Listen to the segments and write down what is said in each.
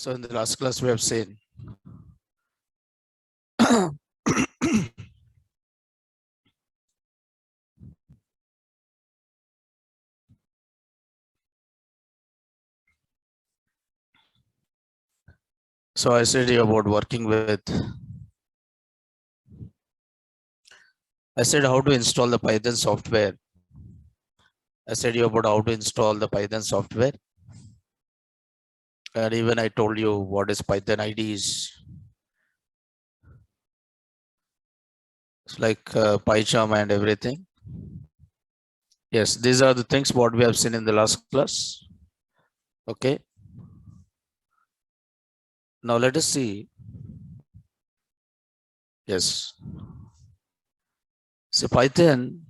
So in the last class we have seen so I said you about working with I said how to install the Python software. I said you about how to install the Python software. And even I told you what is Python IDs. It's like PyCharm and everything. Yes, these are the things what we have seen in the last class. Okay. Now let us see. Yes. So Python,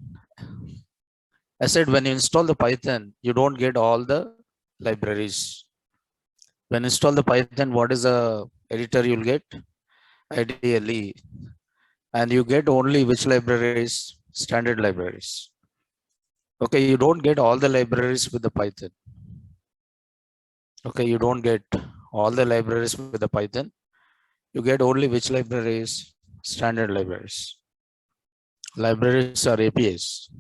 I said when you install the Python, you don't get all the libraries. When you install the Python, what is the editor you'll get? Ideally, and you get only which libraries? Standard libraries. Okay, you don't get all the libraries with the Python. Okay, you don't get all the libraries with the Python. You get only which libraries? Standard libraries. Libraries are APIs.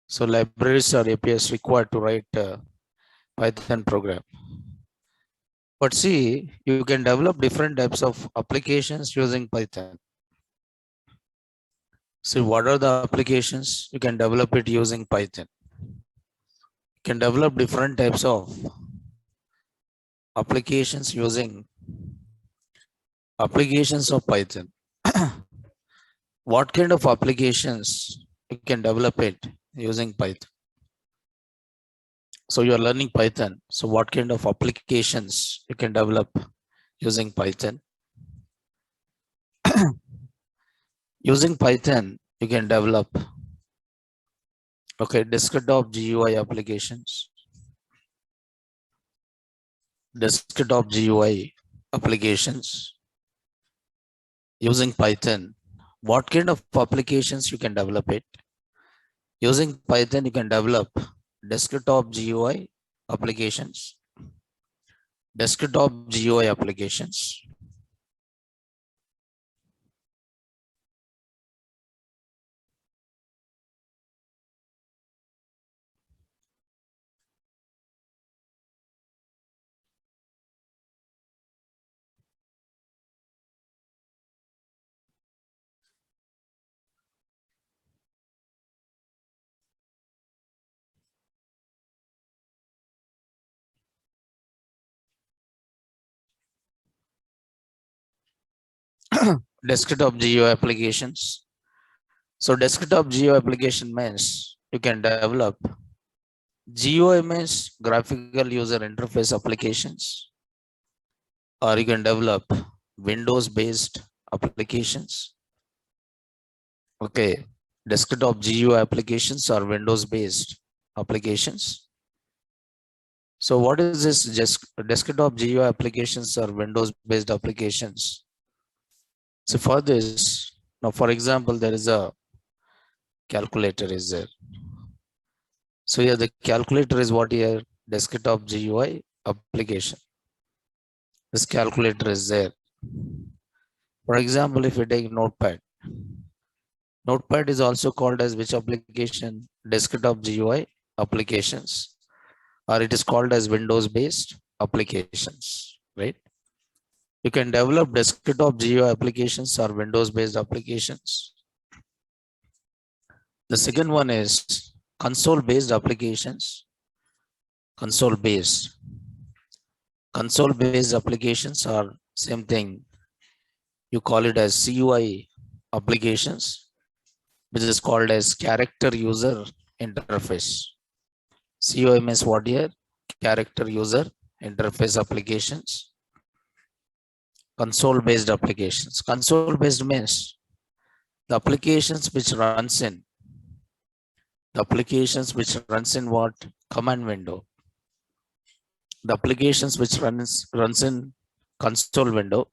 So libraries are APIs required to write a Python program. But see, you can develop different types of applications using Python. See, what are the applications? You can develop it using Python. You can develop different types of applications using applications of Python. What kind of applications you can develop it using Python? So you are learning Python. So what kind of applications you can develop using Python? Using Python, you can develop desktop GUI applications. Desktop GUI applications using Python. What kind of applications you can develop it? Using Python, you can develop desktop GUI applications. Desktop GUI applications. Desktop GUI applications. So desktop GUI application means you can develop GUI means graphical user interface applications, or you can develop Windows based applications. Okay, desktop GUI applications are Windows based applications. So what is this desktop GUI applications or Windows based applications? So for this, now for example, there is a calculator is there. So here the calculator is what here? Desktop GUI application. This calculator is there. For example, if you take Notepad, Notepad is also called as which application? Desktop GUI applications, or it is called as Windows based applications, right? You can develop desktop GUI applications or Windows based applications. The second one is console based applications. Console based applications are same thing. You call it as CUI applications, which is called as character user interface. CUI means what here? Character user interface applications. Console based applications. Console based means the applications which runs in what? Command window. The applications which runs in console window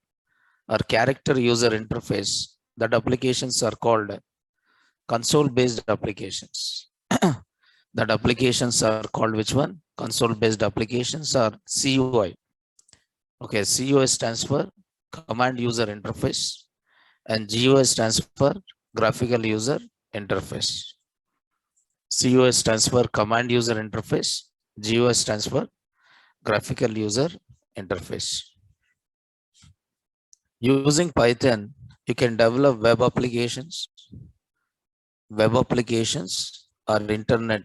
or character user interface, that applications are called console based applications. That applications are called which one? Console based applications or CUI. Okay, CUI stands for Command User Interface, and GUI stands for Graphical User Interface. CUI stands for Command User Interface, GUI stands for Graphical User Interface. Using Python, you can develop web applications or internet.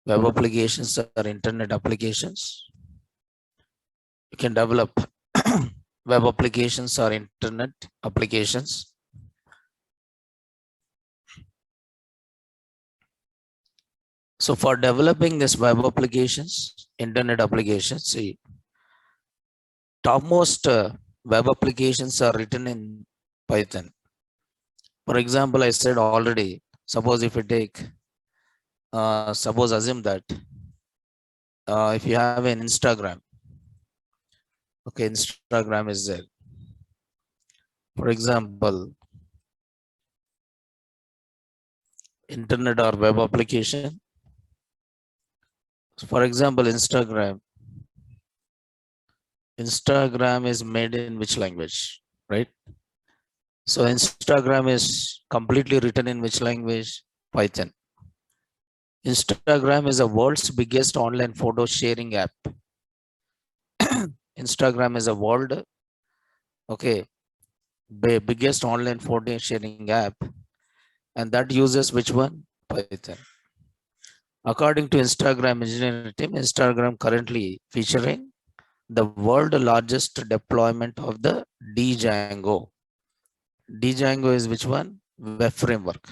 Web applications or internet applications. You can develop web applications or internet applications. So for developing this web applications, internet applications, see, topmost web applications are written in Python. For example, I said already, suppose if you take, suppose assume that if you have an Instagram, okay, Instagram is there. For example, internet or web application. For example, Instagram is made in which language, right? So Instagram is completely written in which language? Python. Instagram is the world's biggest online photo sharing app. Instagram is a world, okay, biggest online photo sharing app, and that uses which one? Python. According to Instagram engineering team, Instagram currently featuring the world largest deployment of the Django. Django is which one? Web framework.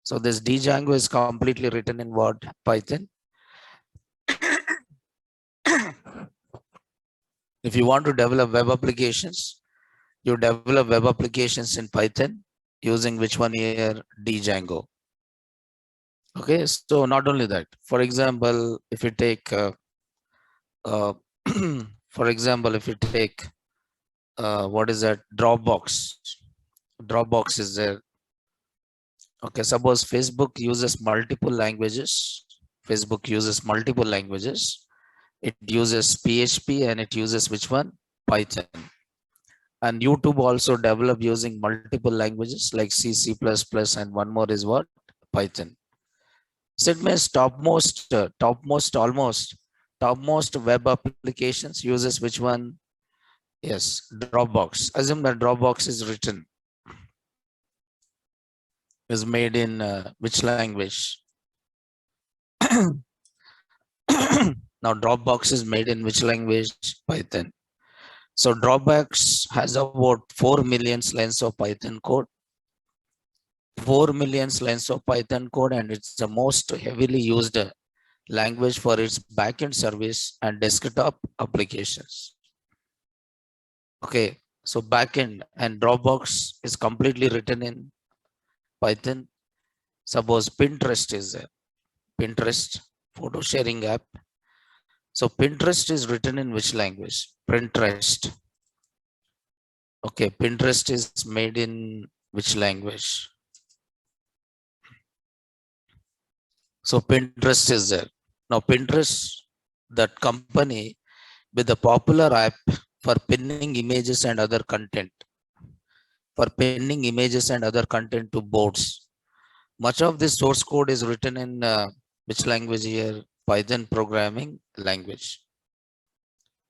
So this Django is completely written in what? Python. If you want to develop web applications, you develop web applications in Python using which one here? Django. Okay, so not only that, for example, if you take, for example, if you take, what is that? Dropbox. Dropbox is there. Okay, suppose Facebook uses multiple languages. Facebook uses multiple languages. It uses PHP and it uses which one? Python. And YouTube also develop using multiple languages like C, C++, and one more is what? Python. So it means topmost web applications uses which one? Yes, Dropbox. Assume that Dropbox is made in which language? Now Dropbox is made in which language? Python. So Dropbox has about 4 million lines of Python code. 4 million lines of Python code, and it's the most heavily used language for its backend service and desktop applications. Okay, so backend and Dropbox is completely written in Python. Suppose Pinterest is there. Pinterest, photo sharing app. So Pinterest is written in which language? Pinterest. Okay, Pinterest is made in which language? So Pinterest is there. Now Pinterest, that company with a popular app for pinning images and other content. For pinning images and other content to boards. Much of this source code is written in which language here? Python programming language.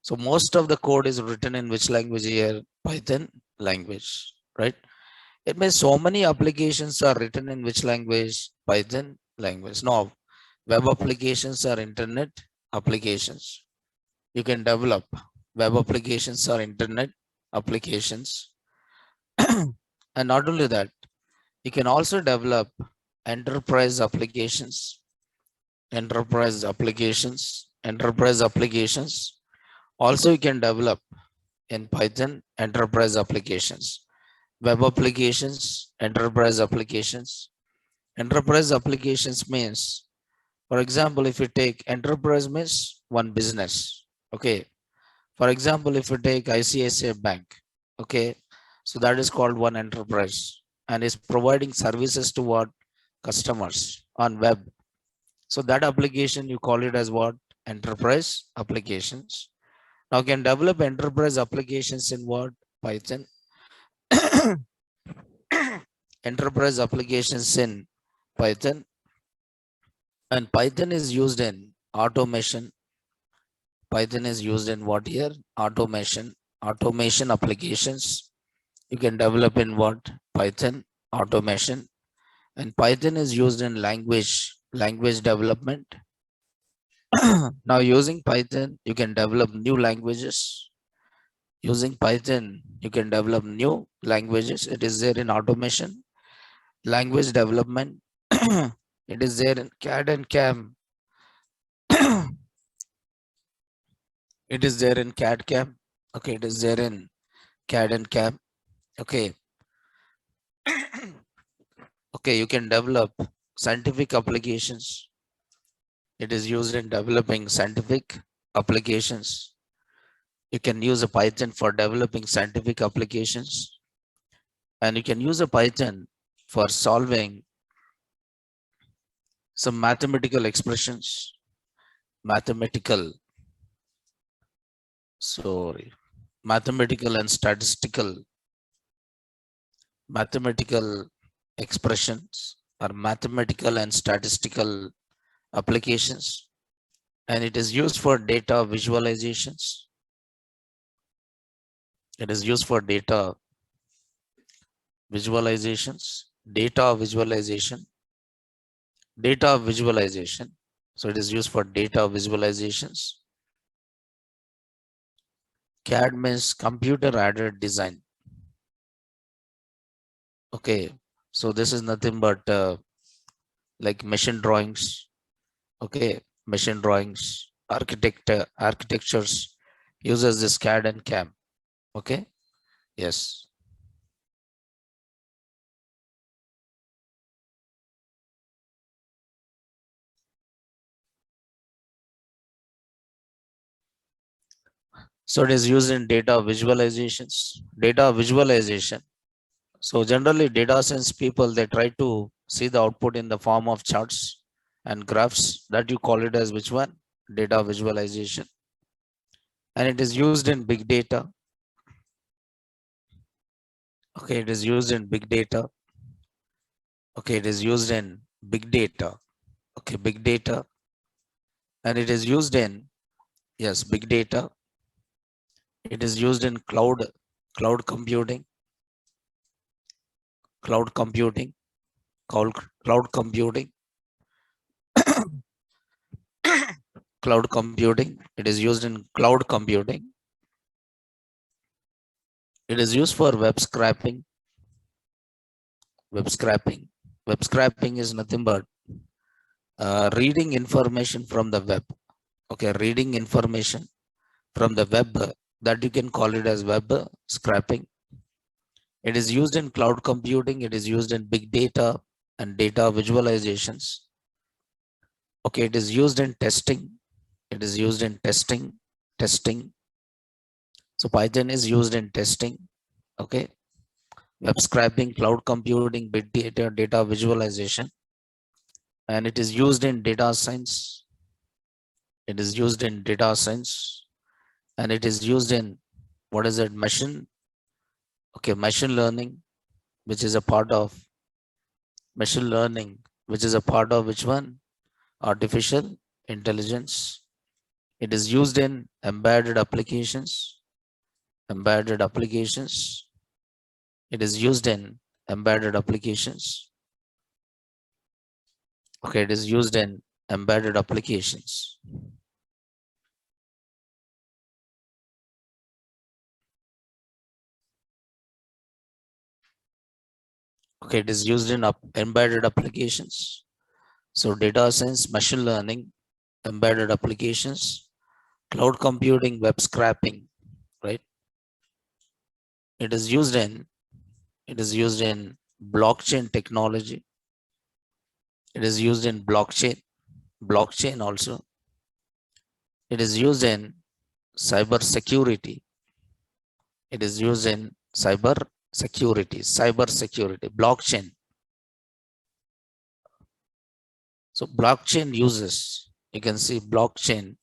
So most of the code is written in which language here? Python language, right? It means so many applications are written in which language? Python language. Now, web applications are internet applications. You can develop web applications or internet applications. And not only that, you can also develop enterprise applications. Enterprise applications. Also, you can develop in Python enterprise applications. Web applications, enterprise applications. Enterprise applications means, for example, if you take enterprise means one business. Okay. For example, if you take ICICI Bank, okay, so that is called one enterprise and is providing services to what? Customers on web. So that application you call it as what? Enterprise applications. Now can develop enterprise applications in what? Python. Enterprise applications in Python. And Python is used in automation. Python is used in what here? Automation. Automation applications. You can develop in what? Python. Automation. And Python is used in language development. Now using Python, you can develop new languages. Using Python, you can develop new languages. It is there in automation, language development. It is there in CAD and CAM. It is there in CAD CAM. Okay, it is there in CAD and CAM. Okay. Okay, you can develop scientific applications. It is used in developing scientific applications. You can use a Python for developing scientific applications. And you can use a Python for solving some mathematical expressions. Mathematical and mathematical expressions or mathematical and statistical applications, and it is used for data visualizations. It is used for data visualization. So it is used for data visualizations. CAD means computer aided design. Okay, so this is nothing but like machine drawings. Okay, machine drawings, architectures uses this CAD and CAM. Okay, yes. So it is used in data visualizations, data visualization. So generally data science people, they try to see the output in the form of charts and graphs. That you call it as which one? Data visualization. And it is used in big data. Okay, it is used in big data. Okay, it is used in big data. Okay, big data. And it is used in, yes, big data. It is used in cloud computing, cloud computing, cloud computing, cloud computing. It is used in cloud computing. It is used for web scraping. Web scraping. Web scraping is nothing but reading information from the web. Okay, reading information from the web, that you can call it as web scraping. It is used in cloud computing. It is used in big data and data visualizations. Okay, it is used in testing. It is used in testing. So Python is used in testing. Okay, web scraping, cloud computing, big data, data visualization. And it is used in data science. It is used in data science. And it is used in, what is it? Machine learning, which is a part of machine learning, which is a part of which one? Artificial intelligence. It is used in embedded applications. Embedded applications. It is used in embedded applications. Okay, it is used in embedded applications. Okay, it is used in embedded applications. So data science, machine learning, embedded applications, cloud computing, web scraping, right? It is used in blockchain technology. It is used in blockchain also. It is used in cyber security. It is used in cyber security, blockchain. So blockchain uses, you can see blockchain.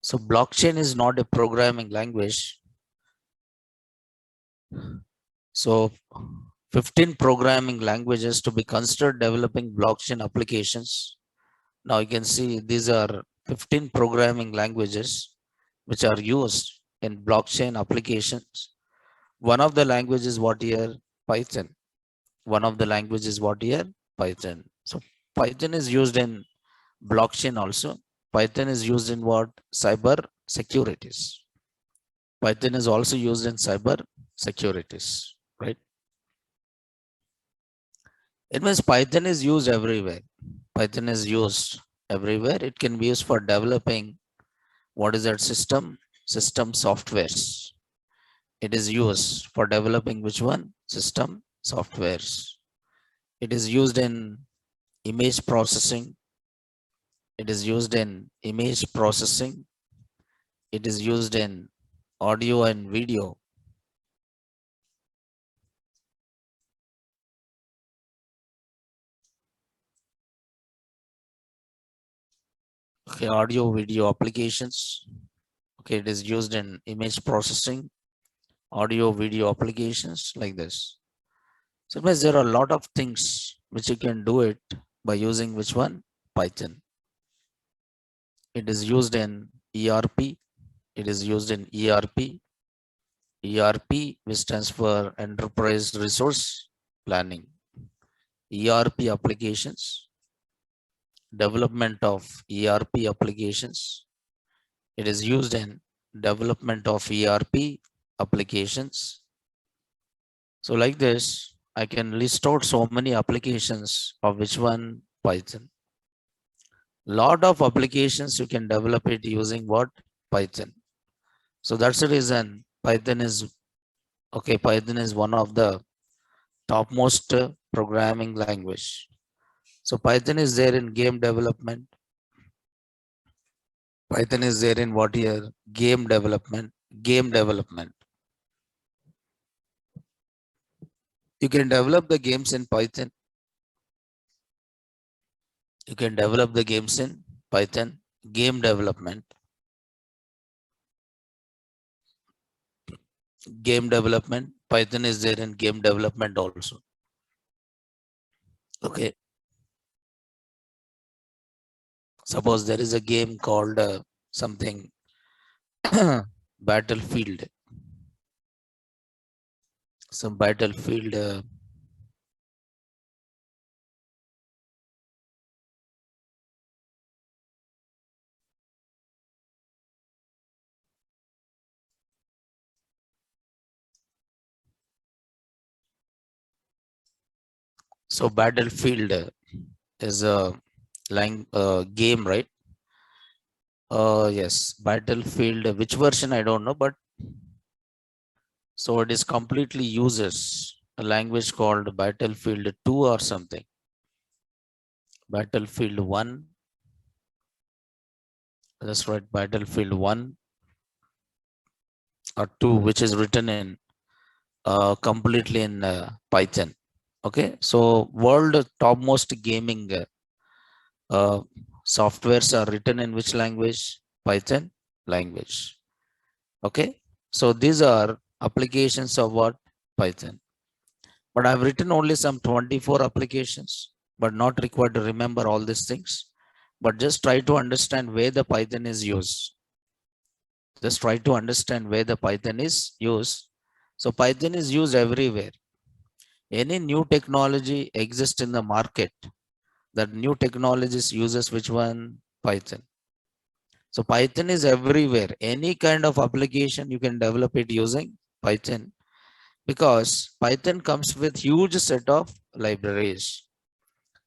So blockchain is not a programming language. So 15 programming languages to be considered developing blockchain applications. Now you can see these are 15 programming languages which are used in blockchain applications. One of the languages is what here? Python. One of the languages is what here? Python. So Python is used in blockchain also. Python is used in what? Cyber securities. Python is also used in cyber securities, right? It means Python is used everywhere. Python is used everywhere. It can be used for developing what is that system? System softwares. It is used for developing which one? System softwares. It is used in image processing. It is used in image processing. It is used in audio and video. Okay, audio video applications. Okay, it is used in image processing, audio video applications like this. So there are a lot of things which you can do it by using which one? Python. It is used in ERP. It is used in ERP. ERP, which stands for Enterprise Resource Planning. ERP applications, development of ERP applications. It is used in development of ERP applications. So like this, I can list out so many applications of which one? Python. Lot of applications you can develop it using what? Python. So that's the reason Python is okay. Python is one of the topmost programming language. So Python is there in game development. Python is there in what here? Game development. Game development. You can develop the games in Python. You can develop the games in Python. Game development. Game development. Python is there in game development also. Okay. Suppose there is a game called something Battlefield. Some Battlefield. So Battlefield is a game, right? Yes, Battlefield. Which version I don't know, but so it is completely uses a language called Battlefield 2 or something. Battlefield 1. That's right, Battlefield 1 or 2, which is written in completely in Python. Okay, so world topmost gaming softwares are written in which language? Python language. Okay, so these are applications of what? Python. But I've written only some 24 applications, but not required to remember all these things. But just try to understand where the Python is used. Just try to understand where the Python is used. So Python is used everywhere. Any new technology exists in the market. That new technologies uses which one? Python. So Python is everywhere. Any kind of application you can develop it using Python, because Python comes with huge set of libraries.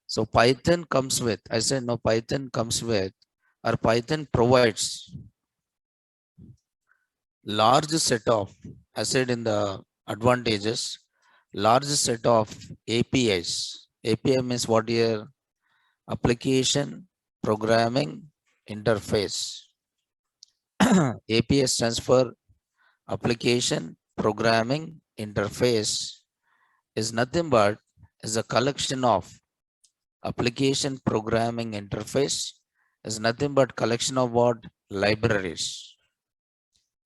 So Python comes with, I said no, Python comes with, or Python provides large set of, I said in the advantages, large set of APIs. API means what here? Application Programming Interface. API stands for Application Programming Interface. Is nothing but is a collection of application programming interface is nothing but collection of what? libraries.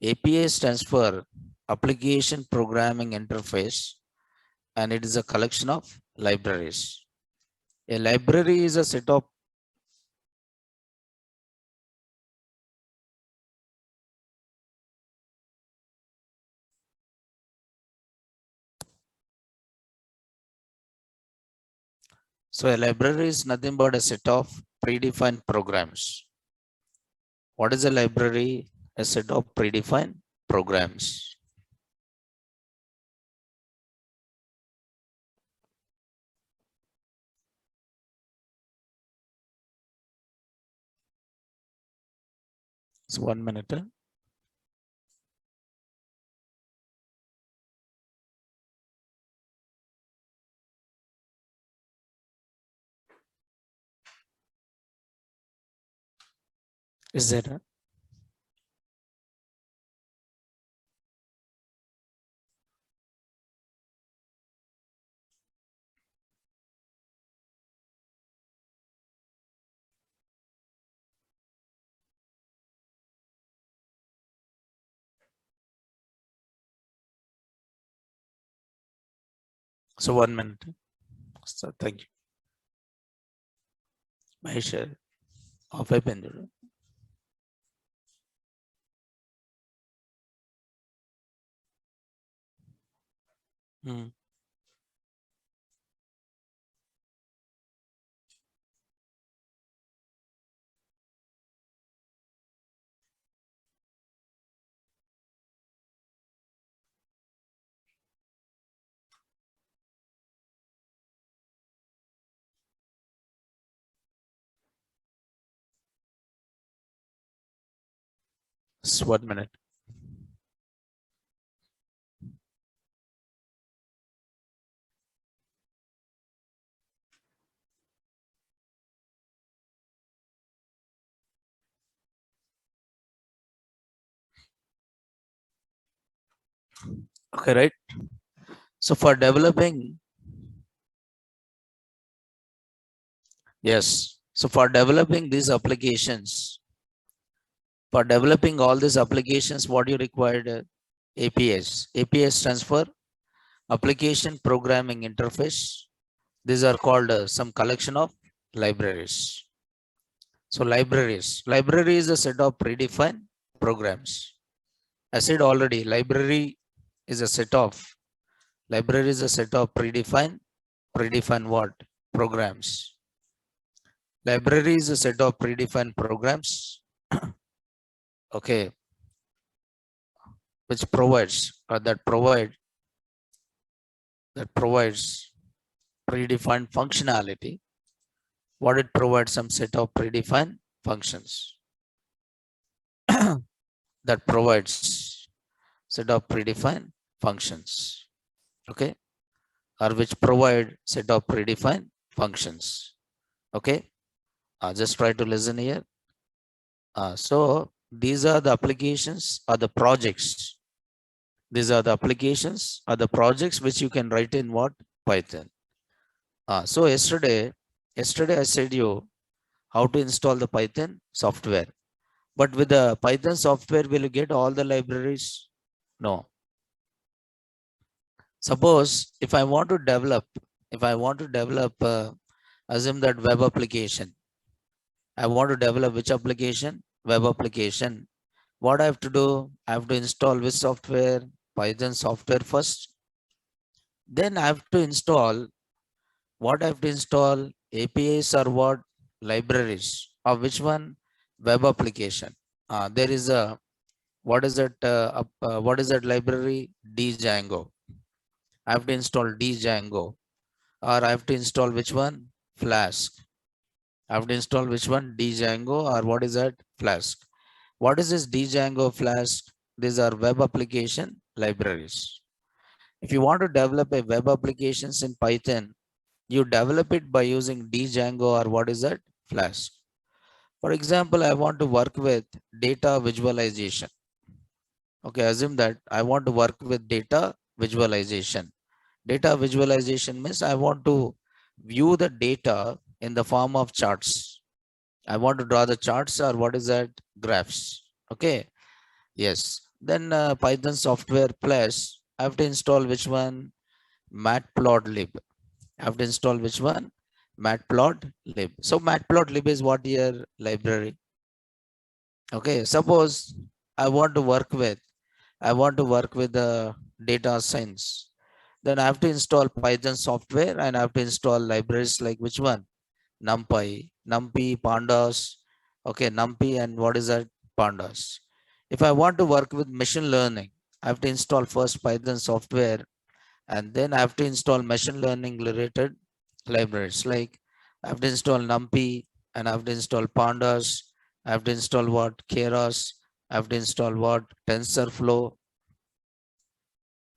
API stands for Application Programming Interface, and it is a collection of libraries. A library is a set of So a library is nothing but a set of predefined programs. What is a library? A set of predefined programs. So 1 minute. Is there a So 1 minute. So thank you. Mahesh, off అయిపోయింది. So 1 minute. Okay, right? So for developing, yes. So for developing these applications, for developing all these applications, what you required? APIs. APIs stands for Application Programming Interface. These are called some collection of libraries. So library is a set of predefined programs. I said already, library is a set of predefined what? Programs. Library is a set of predefined programs. Okay, which provides that provides predefined functionality. What it provides? Some set of predefined functions that provides set of predefined functions. Okay, or which provide set of predefined functions. Okay, just try to listen here. So these are the applications or the projects. These are the applications or the projects which you can write in what? Python. So yesterday I said you how to install the Python software. But with the Python software, will you get all the libraries? No. Suppose if I want to develop, assume that web application. I want to develop which application? Web application. What I have to do? I have to install which software? Python software first. Then I have to install what I have to install? APIs or what? Libraries. Of which one? Web application. There is a what is that library? Django. I have to install Django, or I have to install which one? Flask. I have to install which one? Django, or what is that? Flask. What is this Django, Flask? These are web application libraries. If you want to develop a web applications in Python, you develop it by using Django or what is that? Flask. For example, I want to work with data visualization. Okay, assume that I want to work with data visualization. Data visualization means I want to view the data in the form of charts. I want to draw the charts, or what is that? Graphs. Okay. Yes. Then Python software plus, I have to install which one? Matplotlib. I have to install which one? Matplotlib. So Matplotlib is what your library. Okay. Suppose I want to work with, the data science. Then I have to install Python software, and I have to install libraries like which one? NumPy, Pandas. Okay, NumPy, and what is that? Pandas. If I want to work with machine learning, I have to install first Python software, and then I have to install machine learning related libraries. Like I have to install NumPy, and I have to install Pandas. I have to install what? Keras. I have to install what? TensorFlow.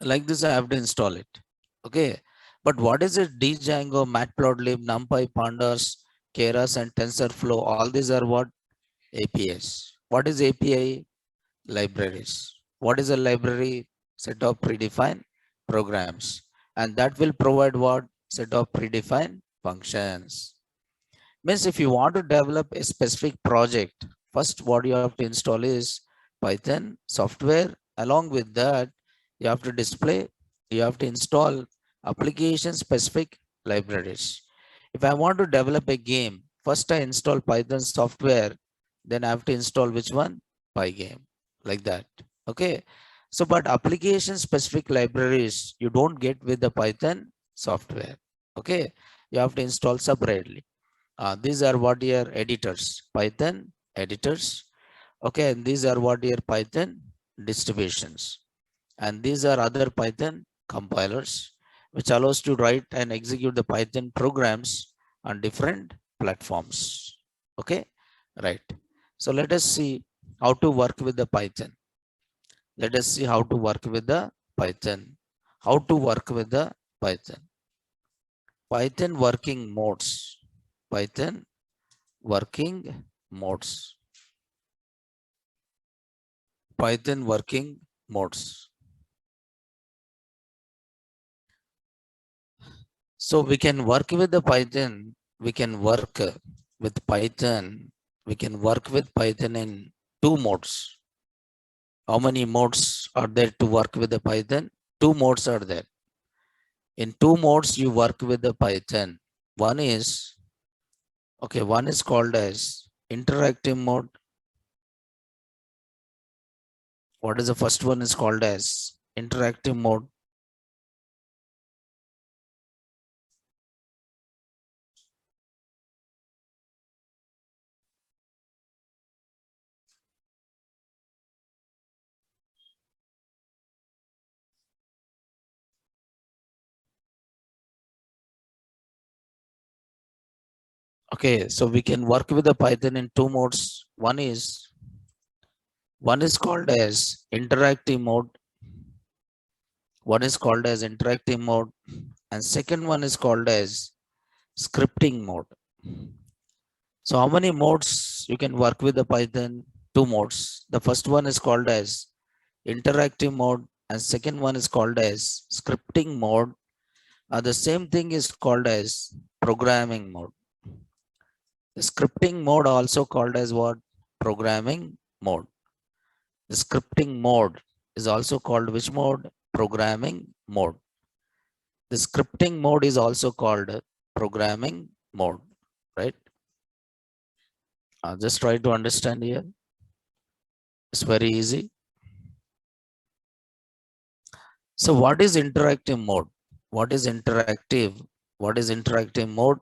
Like this, I have to install it. Okay. But what is it? Django, Matplotlib, NumPy, Pandas, Keras, and TensorFlow. All these are what? APIs. What is API? Libraries. What is a library? Set of predefined programs. And that will provide what? Set of predefined functions. Means if you want to develop a specific project, first what you have to install is Python software. Along with that, you have to install application specific libraries. If I want to develop a game, first I install Python software, then I have to install which one? Pygame, like that. Okay. So, but application specific libraries you don't get with the Python software. Okay. You have to install separately. These are what your editors, Python editors. Okay, and these are what your Python distributions. And these are other Python compilers, which allows to write and execute the Python programs on different platforms. Okay, right. So let us see how to work with the Python. Let us see how to work with the Python. How to work with the Python. Python working modes. Python working modes. Python working modes. So we can work with the Python. We can work with Python. We can work with Python in two modes. How many modes are there to work with the Python? Two modes are there. In two modes, you work with the Python. One is, okay, one is called as interactive mode. What is the first one is called as? Interactive mode. Okay, so we can work with the Python in two modes. One is called as interactive mode. One is called as interactive mode, and second one is called as scripting mode. So how many modes you can work with the Python? Two modes. The first one is called as interactive mode, and second one is called as scripting mode. The same thing is called as programming mode. The scripting mode also called as what? Programming mode. The scripting mode is also called which mode? Programming mode. The scripting mode is also called programming mode, right? Just try to understand here. It's very easy. So what is interactive mode? What is interactive? What is interactive mode?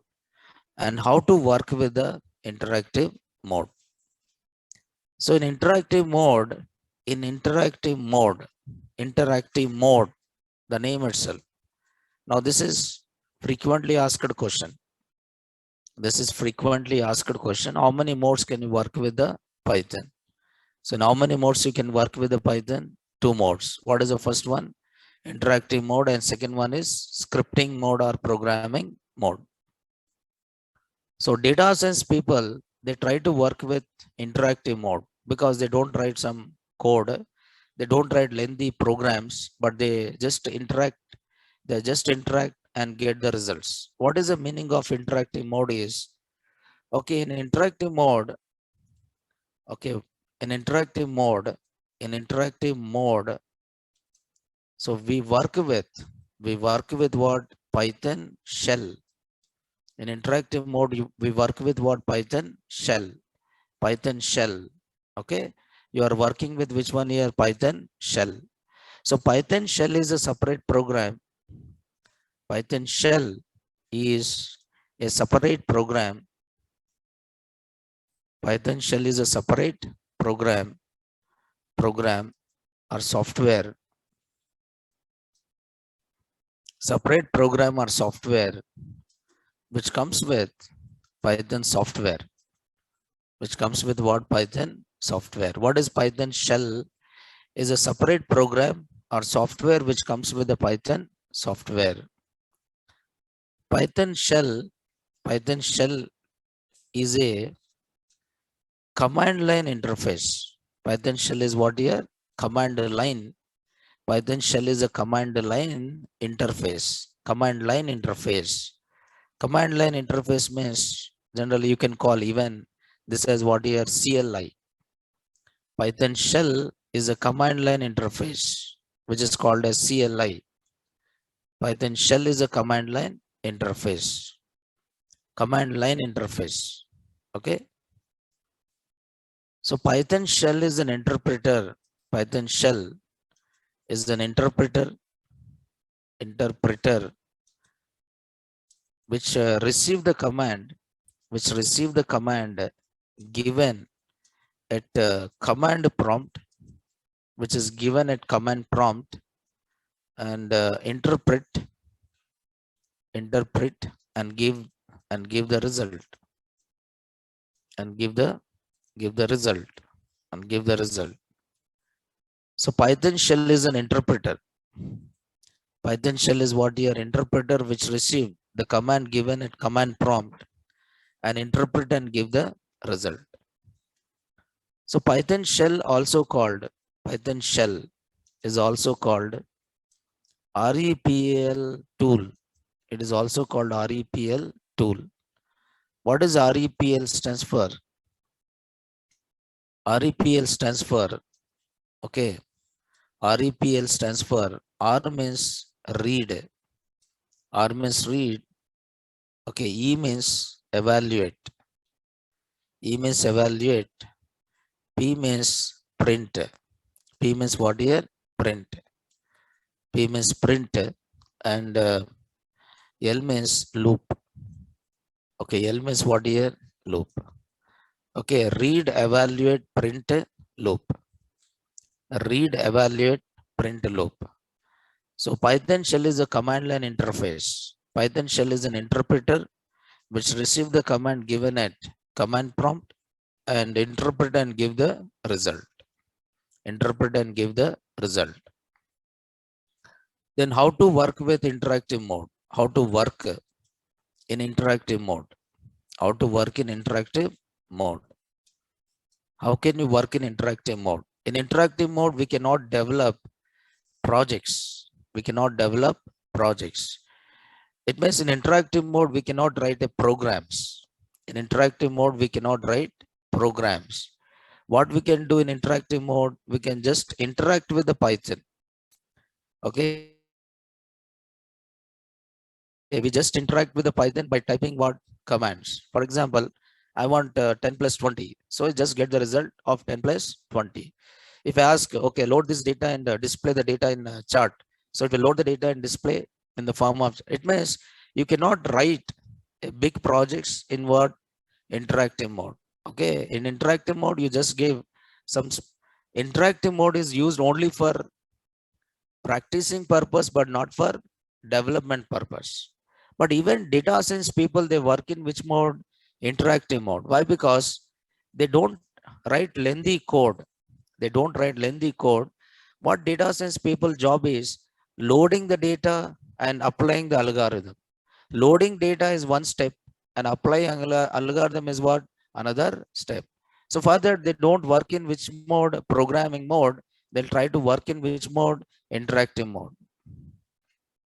And how to work with the interactive mode? So in interactive mode, the name itself. Now this is frequently asked question. This is frequently asked question. How many modes can you work with the Python? So in how many modes you can work with the Python? Two modes. What is the first one? Interactive mode, and second one is scripting mode or programming mode. So data science people, they try to work with interactive mode because they don't write some code. They don't write lengthy programs, but they just interact. And get the results. What is the meaning of interactive mode is, Okay, in interactive mode, okay, in interactive mode, so we work with what? Python shell. In interactive mode, we work with what? Python shell. Python shell. Okay, you are working with which one here? Python shell. So Python shell is a separate program. Python shell is a separate program. Python shell is a separate program or software. Separate program or software which comes with Python software. Which comes with what? Python software. What is Python shell? Is a separate program or software which comes with the Python software. Python shell is a command line interface. Python shell is what here? Command line. Python shell is a command line interface. Command line interface. Command line interface means generally you can call even this as what here? CLI. Python shell is a command line interface which is called as CLI. Python shell is a command line interface. Command line interface. Okay. So Python shell is an interpreter. Python shell is an interpreter which receive the command given at command prompt, which is given at command prompt, and interpret and give the result and give the result. So Python shell is an interpreter. Python shell is what your interpreter which receive the command given at command prompt and interpret and give the result. So Python shell is also called REPL tool. It is also called REPL tool. What is REPL stands for? REPL stands for, okay, REPL stands for R means read. R means read. Okay, E means evaluate. E means evaluate. P means print. P means what here? Print. P means print. And L means loop. Okay, L means what here? Loop. Okay, read, evaluate, print, loop. Read, evaluate, print, loop. So Python shell is a command line interface. Python shell is an interpreter which receive the command given at command prompt and interpret and give the result. Interpret and give the result. Then how to work with interactive mode? How to work in interactive mode? How to work in interactive mode? How can you work in interactive mode? In interactive mode, we cannot develop projects. We cannot develop projects. It means in interactive mode, we cannot write programs. In interactive mode, we cannot write programs. What we can do in interactive mode, we can just interact with the Python. Okay. We just interact with the Python by typing what commands. For example, I want 10 plus 20. So I just get the result of 10 plus 20. If I ask, okay, load this data and display the data in a chart. So it will load the data and display in the form of, it means you cannot write big projects in what? Interactive mode. Okay, in interactive mode, you just give some, interactive mode is used only for practicing purpose, but not for development purpose. But even data science people, they work in which mode? Interactive mode. Why? Because they don't write lengthy code. They don't write lengthy code. What data science people job is loading the data and applying the algorithm. Loading data is one step and applying algorithm is what? Another step. So further, they don't work in which mode? Programming mode. They'll try to work in which mode? Interactive mode.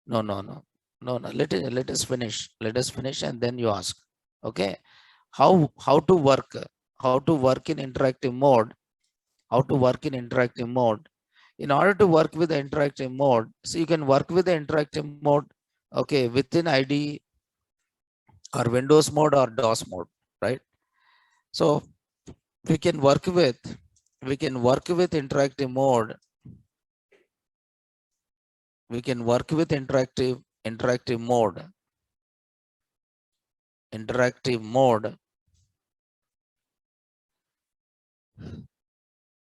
No. Let us finish. Let us finish and then you ask. Okay. how to work, how to work in interactive mode, how to work in interactive mode. In order to work with the interactive mode, so you can work with the interactive mode, okay, within IDE or Windows mode or DOS mode, right? So we can work with interactive mode. We can work with interactive mode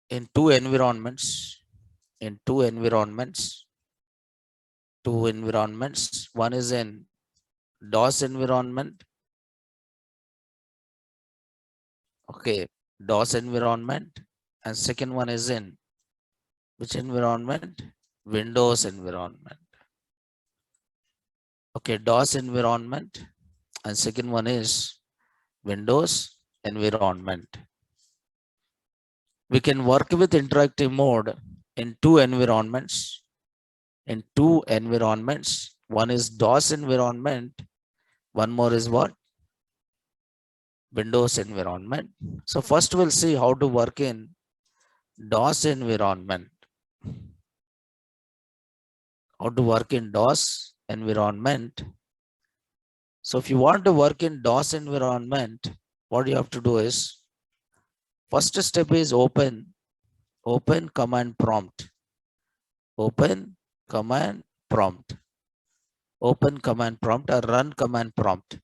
in two environments, in two environments, two environments. One is in DOS environment, okay, DOS environment, and second one is in which environment? Windows environment. Okay, DOS environment, and second one is Windows environment. We can work with interactive mode in two environments. In two environments, one is DOS environment, one more is what? Windows environment. So first we'll see how to work in DOS environment. How to work in DOS environment. So if you want to work in DOS environment, what you have to do is, first step is open command prompt. Open command prompt. Open command prompt or run command prompt.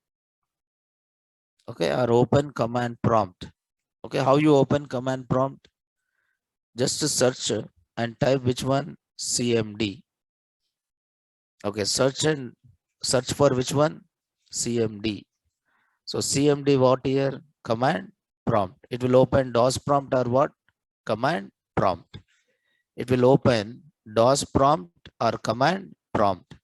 Okay, or open command prompt. Okay, how you open command prompt? Just to search and type which one? CMD. Okay, search for which one? CMD. So CMD what here? Command prompt. It will open DOS prompt or what? Command prompt. It will open DOS prompt or command prompt.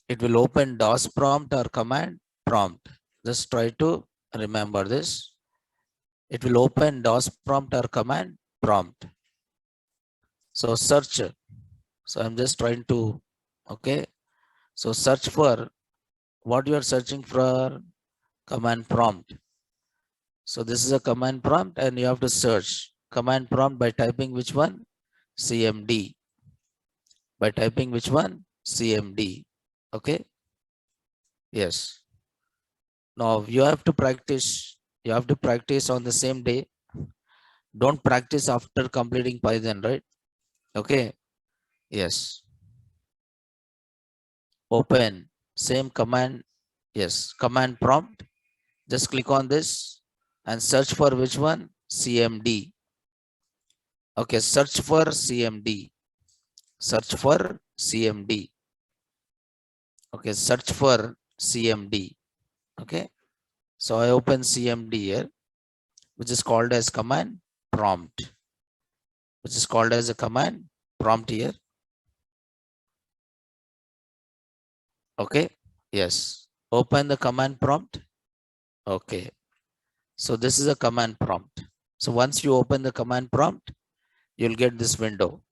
It will open DOS prompt or command prompt. Just try to remember this. It will open DOS prompt or command prompt. So search. So I'm just trying to, okay. So search for what you are searching for. Command prompt. So this is a command prompt and you have to search command prompt by typing which one? CMD. By typing which one? CMD. Okay. Yes. Now you have to practice. You have to practice on the same day. Don't practice after completing Python, right? Okay. Yes. Open. Same command. Yes. Command prompt. Just click on this and search for which one? CMD. Okay. Search for CMD. Search for CMD. Okay. Search for CMD. Okay. So I open CMD here, which is called as command prompt. Which is called as a command prompt here. Okay. Yes. Open the command prompt. Okay. So this is a command prompt. So once you open the command prompt, you'll get this window.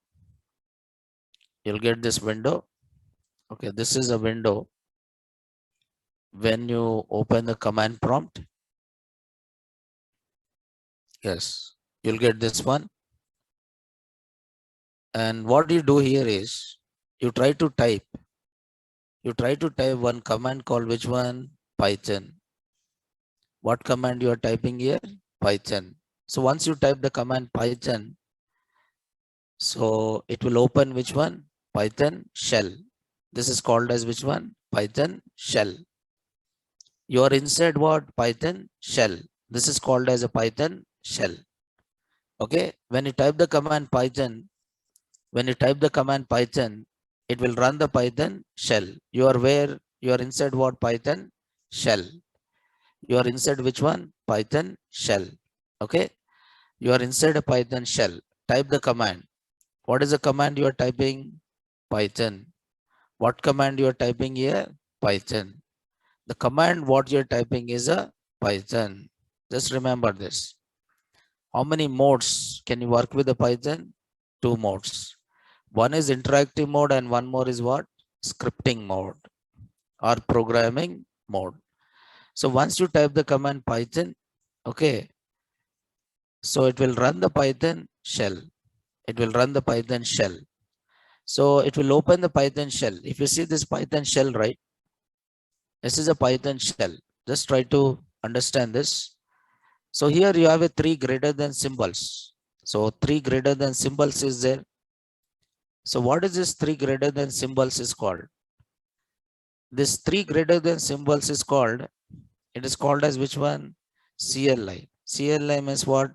You'll get this window. Okay. This is a window. When you open the command prompt, yes, you'll get this one. And what you do here is you try to type one command called which one? Python. What command you are typing here? Python. So once you type the command Python, so it will open which one? Python shell. This is called as which one? Python shell. You are inside what? Python shell. This is called as a Python shell. Okay. When you type the command Python, it will run the Python shell. You are where? You are inside what? Python shell. You are inside which one? Python shell. Okay. You are inside a Python shell. Type the command. What is the command you are typing? Python. What command you are typing here? Python. The command what you're typing is a Python. Just remember this. How many modes can you work with the Python? 2 modes. One is interactive mode and one more is what? Scripting mode or programming mode. So once you type the command Python, okay, so it will run the Python shell. It will run the Python shell. So it will open the Python shell. If you see this Python shell, right? This is a Python shell. Just try to understand this. So here you have a 3 greater than symbols. So 3 greater than symbols is there. So what is this 3 greater than symbols is called? This 3 greater than symbols is called, it is called as which one? CLI. CLI means what?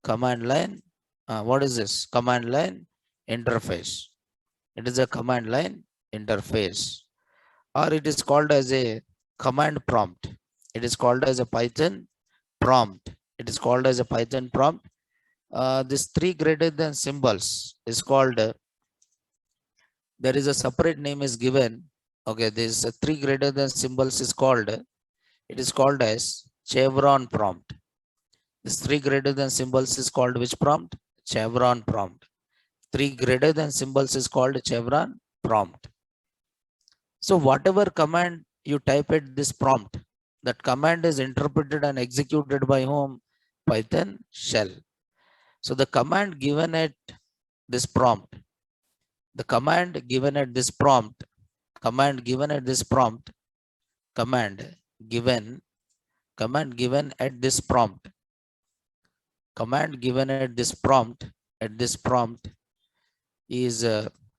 Command line. What is this? Command line interface. It is a command line interface, or it is called as a command prompt. It is called as a Python prompt. It is called as a Python prompt. This 3 greater than symbols is called, there is a separate name is given. Okay, this 3 greater than symbols is called, it is called as chevron prompt. This 3 greater than symbols is called which prompt? Chevron prompt. 3 greater than symbols is called chevron prompt. So whatever command you type at this prompt, that command is interpreted and executed by whom? Python shell. So the command given at this prompt, the command given at this prompt, command given at this prompt, command given at this prompt, command given at this prompt, is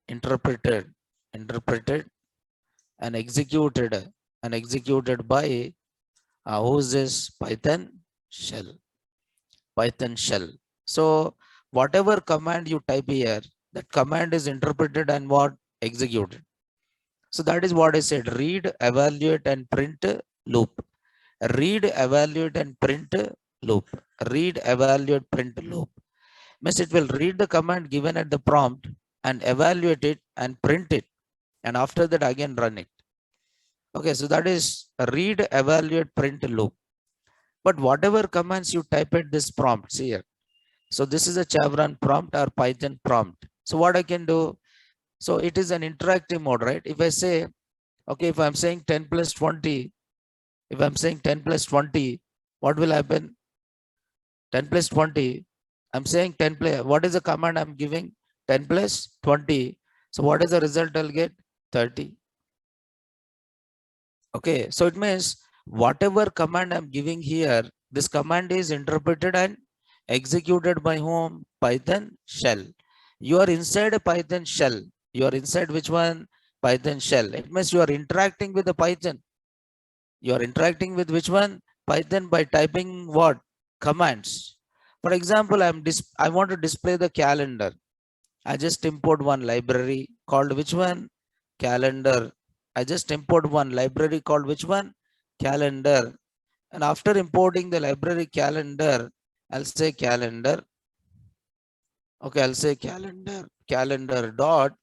interpreted and executed by who is this? Python shell. Python shell. So whatever command you type here, that command is interpreted and what? Executed. So that is what I said, read, evaluate and print loop. Read, evaluate and print loop. Read, evaluate, print loop. Means it will read the command given at the prompt and evaluate it and print it. And after that again run it. Okay, so that is read, evaluate, print loop. But whatever commands you type at this prompt here. So this is a chevron prompt or Python prompt. So what I can do? So it is an interactive mode, right? If I say, okay, if I'm saying 10 plus 20, if I'm saying 10 plus 20, what will happen? 10 plus 20, I'm saying 10 plus, what is the command I'm giving? 10 plus 20. So what is the result I'll get? 30. Okay, so it means whatever command I'm giving here, this command is interpreted and executed by whom? Python shell. You are inside a Python shell. You are inside which one? Python shell. It means you are interacting with the Python. You are interacting with which one? Python by typing what? Commands. For example, I want to display the calendar. I just import one library called which one? Calendar. I just import one library called which one? Calendar. And after importing the library calendar, I'll say calendar. Okay, I'll say calendar dot.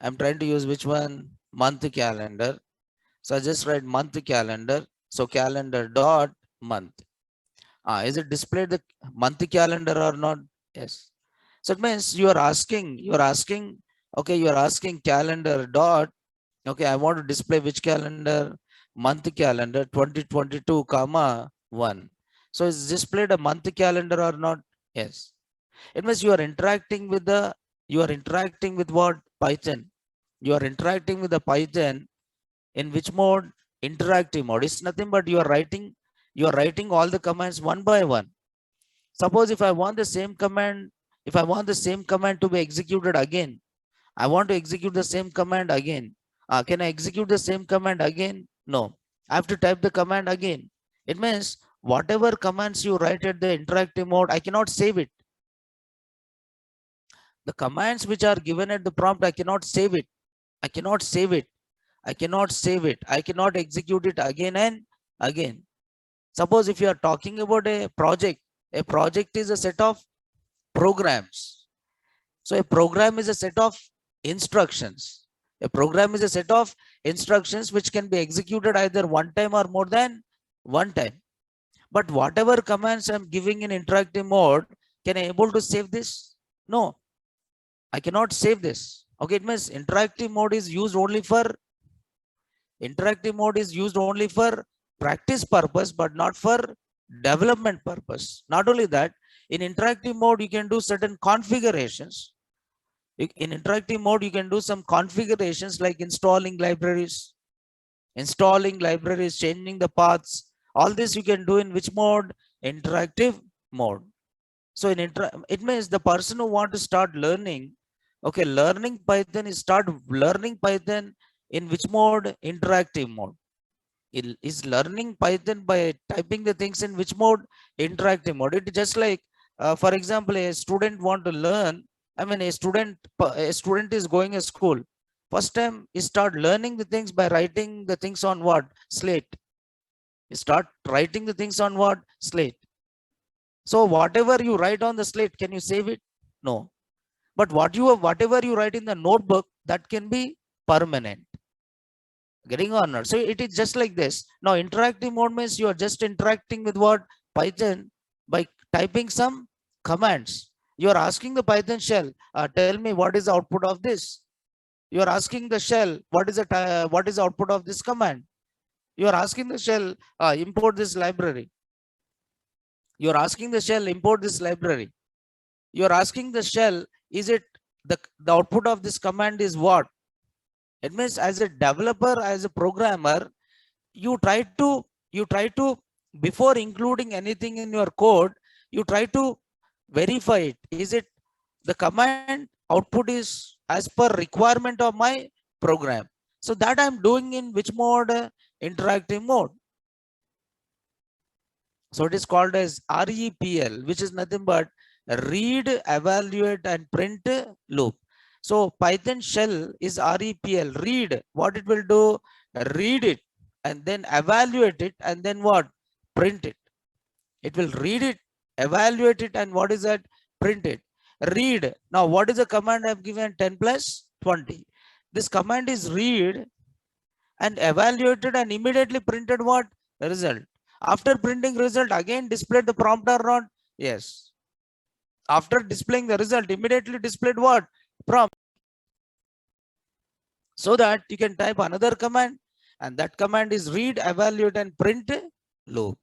I'm trying to use which one? Month calendar. So I just write month calendar. So calendar dot month. Is it displayed the month calendar or not? Yes. So it means you are asking, okay, you are asking calendar dot, okay, I want to display which calendar? Month calendar 2022, comma 1. So is displayed a month calendar or not? Yes. It means you are interacting with what? Python. You are interacting with the Python in which mode? Interactive mode. It's nothing but you are writing all the commands one by one. Suppose if I want the same command to be executed again, I want to execute the same command again. Can I execute the same command again? No. I have to type the command again. It means whatever commands you write at the interactive mode, I cannot save it. The commands which are given at the prompt, I cannot save it. I cannot execute it again and again. Suppose if you are talking about a project is a set of programs. So a program is a set of instructions. A program is a set of instructions which can be executed either one time or more than one time. But whatever commands I'm giving in interactive mode, can I able to save this? No, I cannot save this. Okay, it means interactive mode is used only for practice purpose, but not for development purpose. Not only that, in interactive mode, you can do certain configurations. In interactive mode, you can do some configurations like installing libraries, changing the paths. All this you can do in which mode? Interactive mode. So it means the person who want to start learning, okay, learning Python is start learning Python in which mode? Interactive mode. It is learning Python by typing the things in which mode? Interactive mode. It is just like, for example, a student want to learn. I mean, a student is going to school. First time he start learning the things by writing the things on what? Slate. You start writing the things on what? Slate. So whatever you write on the slate, can you save it? No. But whatever you write in the notebook, that can be permanent. Getting on or so it is just like this. Now interactive mode means you are just interacting with what? Python by typing some commands. You are asking the Python shell, tell me what is the output of this. You are asking the shell, what is the output of this command. You are asking the shell, import this library. You are asking the shell, import this library. You are asking the shell, is it the output of this command is what? It means as a developer, as a programmer, you try to before including anything in your code, you try to verify it. Is it the command output is as per requirement of my program? So that I'm doing in which mode? Interactive mode. So it is called as REPL, which is nothing but read, evaluate, and print loop. So Python shell is REPL, read. What it will do? Read it and then evaluate it and then what? Print it. It will read it, evaluate it, and what is that? Print it. Read. Now what is the command I've given? 10 plus 20. This command is read and evaluated and immediately printed what? Result. After printing result, again display the prompt or not? Yes. After displaying the result, immediately displayed what? Prompt. So that you can type another command, and that command is read, evaluate, and print loop.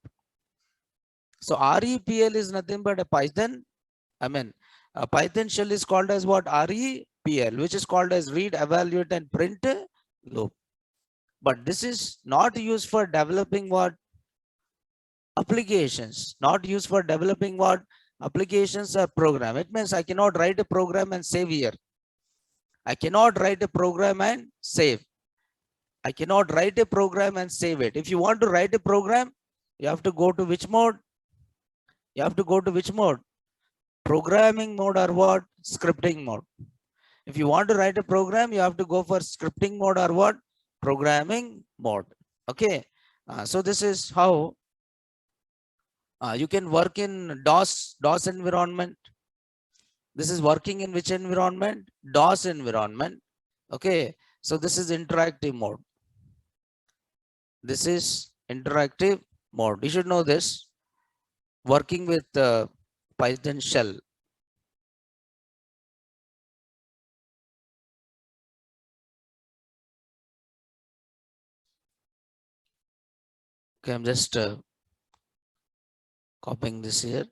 So REPL is nothing but a Python. I mean, a Python shell is called as what? REPL, which is called as read, evaluate, and print loop. But this is not used for developing what? Applications. Not used for developing what? Applications or program. It means I cannot write a program and save here. I cannot write a program and save. I cannot write a program and save it. If you want to write a program, you have to go to which mode? You have to go to which mode? Programming mode or what? Scripting mode. If you want to write a program, you have to go for scripting mode or what? Programming mode. Okay. So this is how you can work in DOS environment. This is working in which environment? DOS environment. Okay. So this is interactive mode. This is interactive mode. You should know this. Working with Python shell. Okay, I'm just copying this here.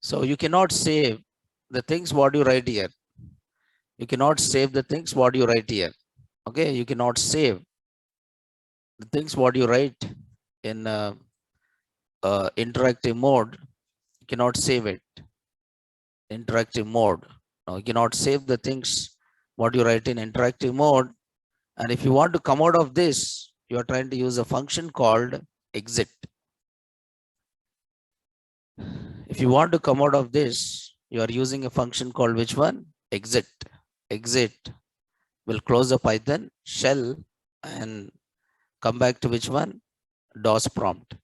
So you cannot save the things what you write here. You cannot save the things what you write here. Okay, you cannot save the things what you write in interactive mode. You cannot save it. Interactive mode. No, you cannot save the things what you write in interactive mode. And if you want to come out of this, you are trying to use a function called exit. If you want to come out of this, you are using a function called which one? Exit. Exit will close the Python shell and come back to which one? DOS prompt.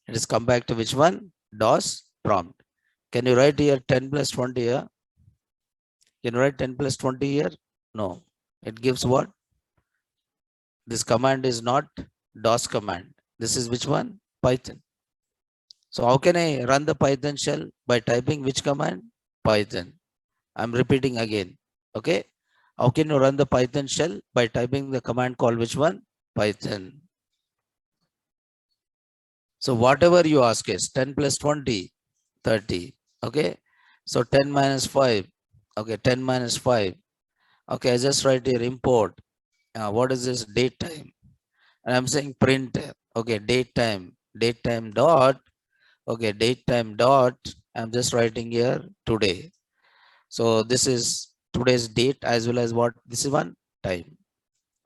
It is come back to which one? DOS prompt. Can you write here 10 plus 20 here? Can you write 10 plus 20 here? No. It gives what? This command is not DOS command. This is which one? Python. So how can I run the Python shell? By typing which command? Python. I'm repeating again. Okay. How can you run the Python shell? By typing the command called which one? Python. So whatever you ask is 10 plus 20, 30. Okay. So 10 minus 5. Okay. 10 minus 5. Okay. I just write here import. What is this? Date time. And I'm saying print. Okay. Date time. Date time dot. Okay. Date time dot. I'm just writing here today. So this is today's date as well as what? This is one time.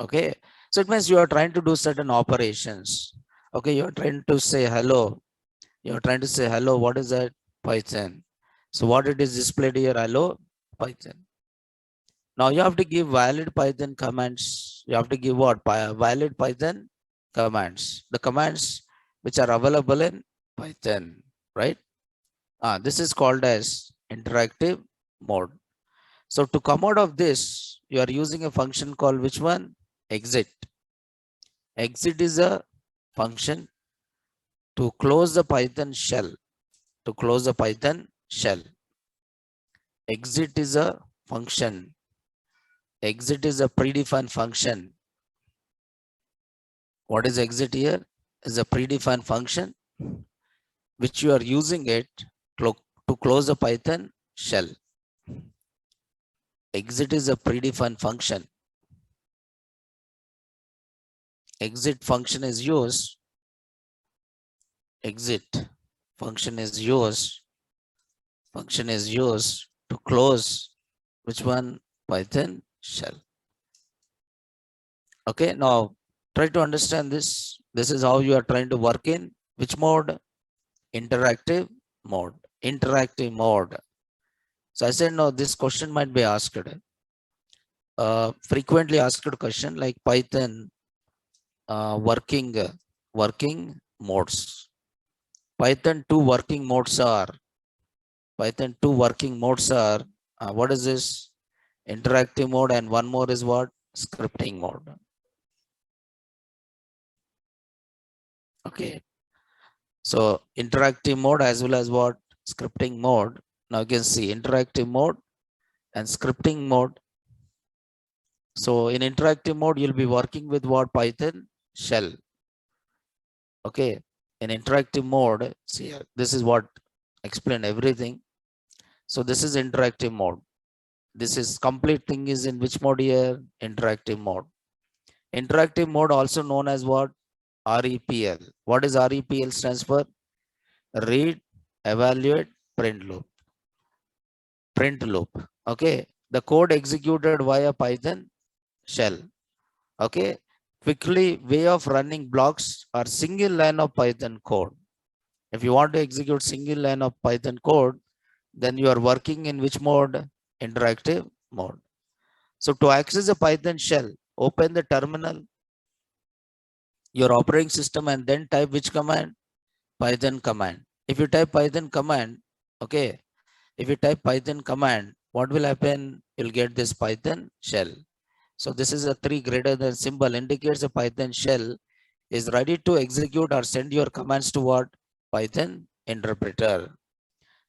Okay. So it means you are trying to do certain operations. Okay. You are trying to say hello. You're trying to say hello. What is that? Python. So what it is displayed here? Hello, Python. Now you have to give valid Python commands. You have to give what? Valid Python commands. The commands which are available in Python, right? This is called as interactive mode. So to come out of this, you are using a function called which one? Exit. Exit is a function to close the Python shell. To close the Python shell. Exit is a function. Exit is a predefined function. What is exit here? Is a predefined function which you are using it to close the Python shell. Exit is a predefined function. Exit function is used. Exit function is used. Function is used to close which one? Python shell. Okay, now try to understand this. This is how you are trying to work in which mode? Interactive mode. Interactive mode. So I said, no, this question might be asked. Frequently asked question like Python working modes. Python 2 working modes are what is this? Interactive mode, and one more is what? Scripting mode. Okay. So interactive mode as well as what? Scripting mode. Now you can see interactive mode and scripting mode. So in interactive mode, you'll be working with what? Python shell. Okay. In interactive mode, see, this is what explain everything. So this is interactive mode. This is complete thing is in which mode here? Interactive mode. Interactive mode also known as what? REPL. What is REPL stands for? Read, evaluate, print loop. Print loop. Okay. The code executed via Python shell. Okay. Quickly way of running blocks or single line of Python code. If you want to execute single line of Python code, then you are working in which mode? Interactive mode. So to access a Python shell, open the terminal, your operating system, and then type which command? Python command. If you type Python command, okay, if you type Python command, what will happen? You'll get this Python shell. So this is a 3 greater than symbol indicates a Python shell is ready to execute or send your commands to what? Python interpreter.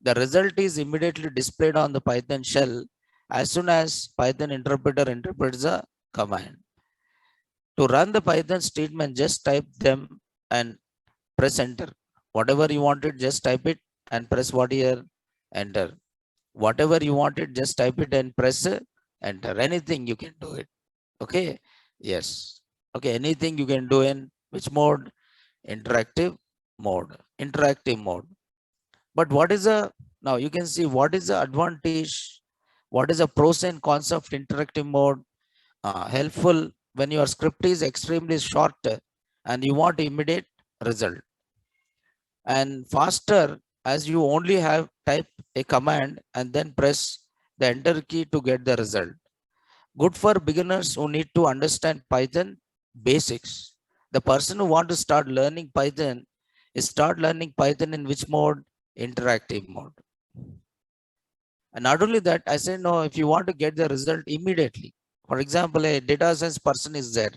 The result is immediately displayed on the Python shell as soon as Python interpreter interprets the command. To run the Python statement, just type them and press enter. Whatever you wanted, just type it and press what here? Enter. Whatever you wanted, just type it and press enter. Anything you can do it. Okay. Yes. Okay. Anything you can do in which mode? Interactive mode. Interactive mode. But what is a, now you can see what is the advantage, what is the pros and cons of interactive mode? Helpful when your script is extremely short and you want immediate result, and faster as you only have type a command and then press the enter key to get the result. Good for beginners who need to understand Python basics. The person who want to start learning Python is start learning Python in which mode? Interactive mode. And not only that, I said, no, if you want to get the result immediately, for example, a data science person is there.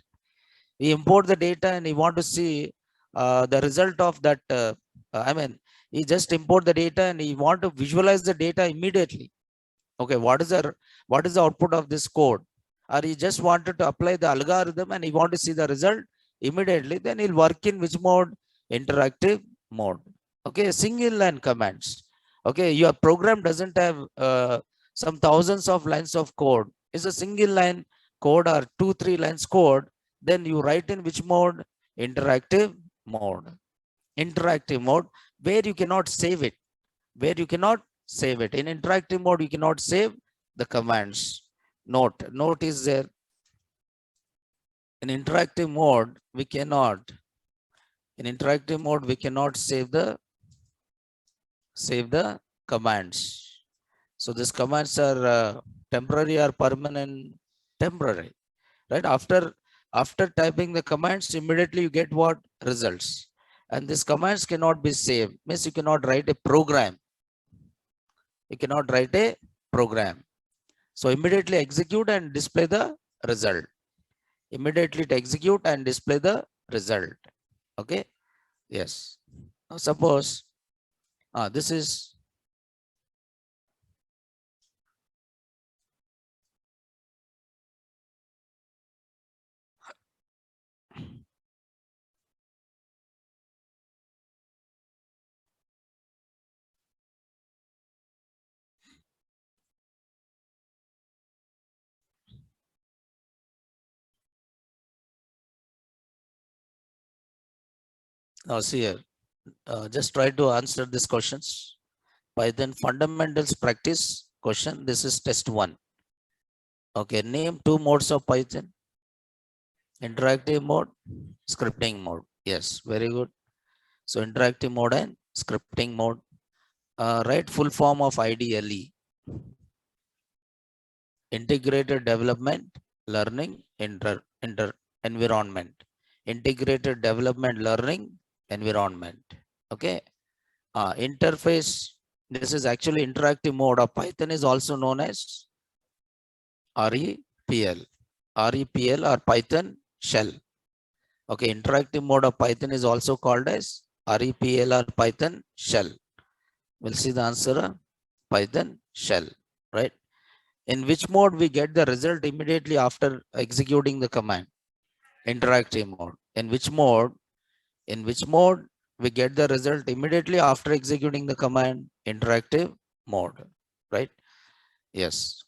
We import the data and he want to see the result of that. He just import the data and he want to visualize the data immediately. Okay, what is the output of this code? or he just wanted to apply the algorithm and he want to see the result immediately, then he'll work in which mode? Interactive mode. Okay, single line commands. Okay, your program doesn't have some thousands of lines of code. It's a single line code or 2-3 lines code. Then you write in which mode? Interactive mode. Interactive mode, where you cannot save it. Where you cannot save it. In interactive mode, you cannot save the commands. Note is there. In interactive mode, we cannot. In interactive mode, we cannot save the commands. So these commands are temporary or permanent? Temporary, right? After typing the commands, immediately you get what? Results. And these commands cannot be saved. Means you cannot write a program. You cannot write a program. So immediately execute and display the result. Immediately to execute and display the result. Okay. Yes. Now suppose this is now see here. Just try to answer these questions. Python fundamentals practice question. This is test 1. Okay, name 2 modes of Python. Interactive mode, scripting mode. Yes, very good. So interactive mode and scripting mode. Write full form of IDLE. Integrated Development Learning Environment. Integrated Development Learning Environment. Okay. Interface. This is actually interactive mode of Python is also known as REPL. REPL or Python shell. Okay, interactive mode of Python is also called as REPL or Python shell. We'll see the answer, Python shell, right? In which mode we get the result immediately after executing the command? Interactive mode. In which mode? In which mode we get the result immediately after executing the command? Interactive mode, right? Yes.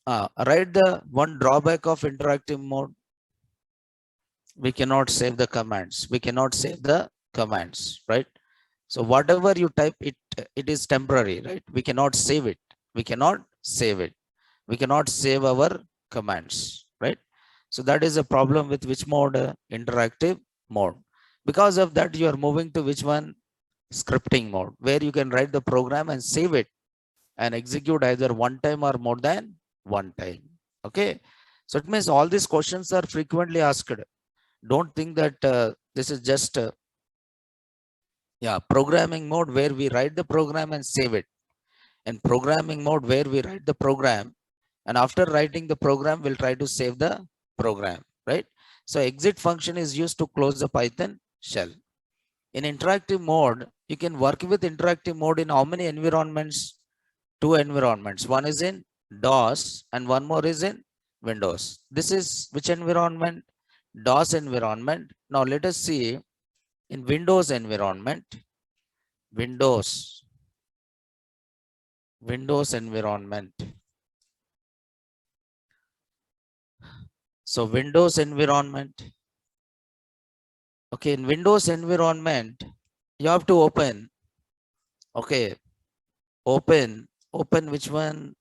Write the one drawback of interactive mode. We cannot save the commands. We cannot save the commands, right? So whatever you type, it is temporary, right? We cannot save it. We cannot save it. We cannot save our commands, right? So that is a problem with which mode? Interactive mode. Because of that, you are moving to which one? Scripting mode, where you can write the program and save it and execute either one time or more than one time. Okay. So it means all these questions are frequently asked. Don't think that this is just programming mode where we write the program and save it. And programming mode where we write the program and after writing the program, we'll try to save the program, right? So exit function is used to close the Python shell. In interactive mode, you can work with interactive mode in how many environments? 2 environments. One is in DOS and one more is in Windows. This is which environment? DOS environment. Now let us see in Windows environment. Windows environment. So Windows environment. Okay, in Windows environment, you have to open. Okay, open which one?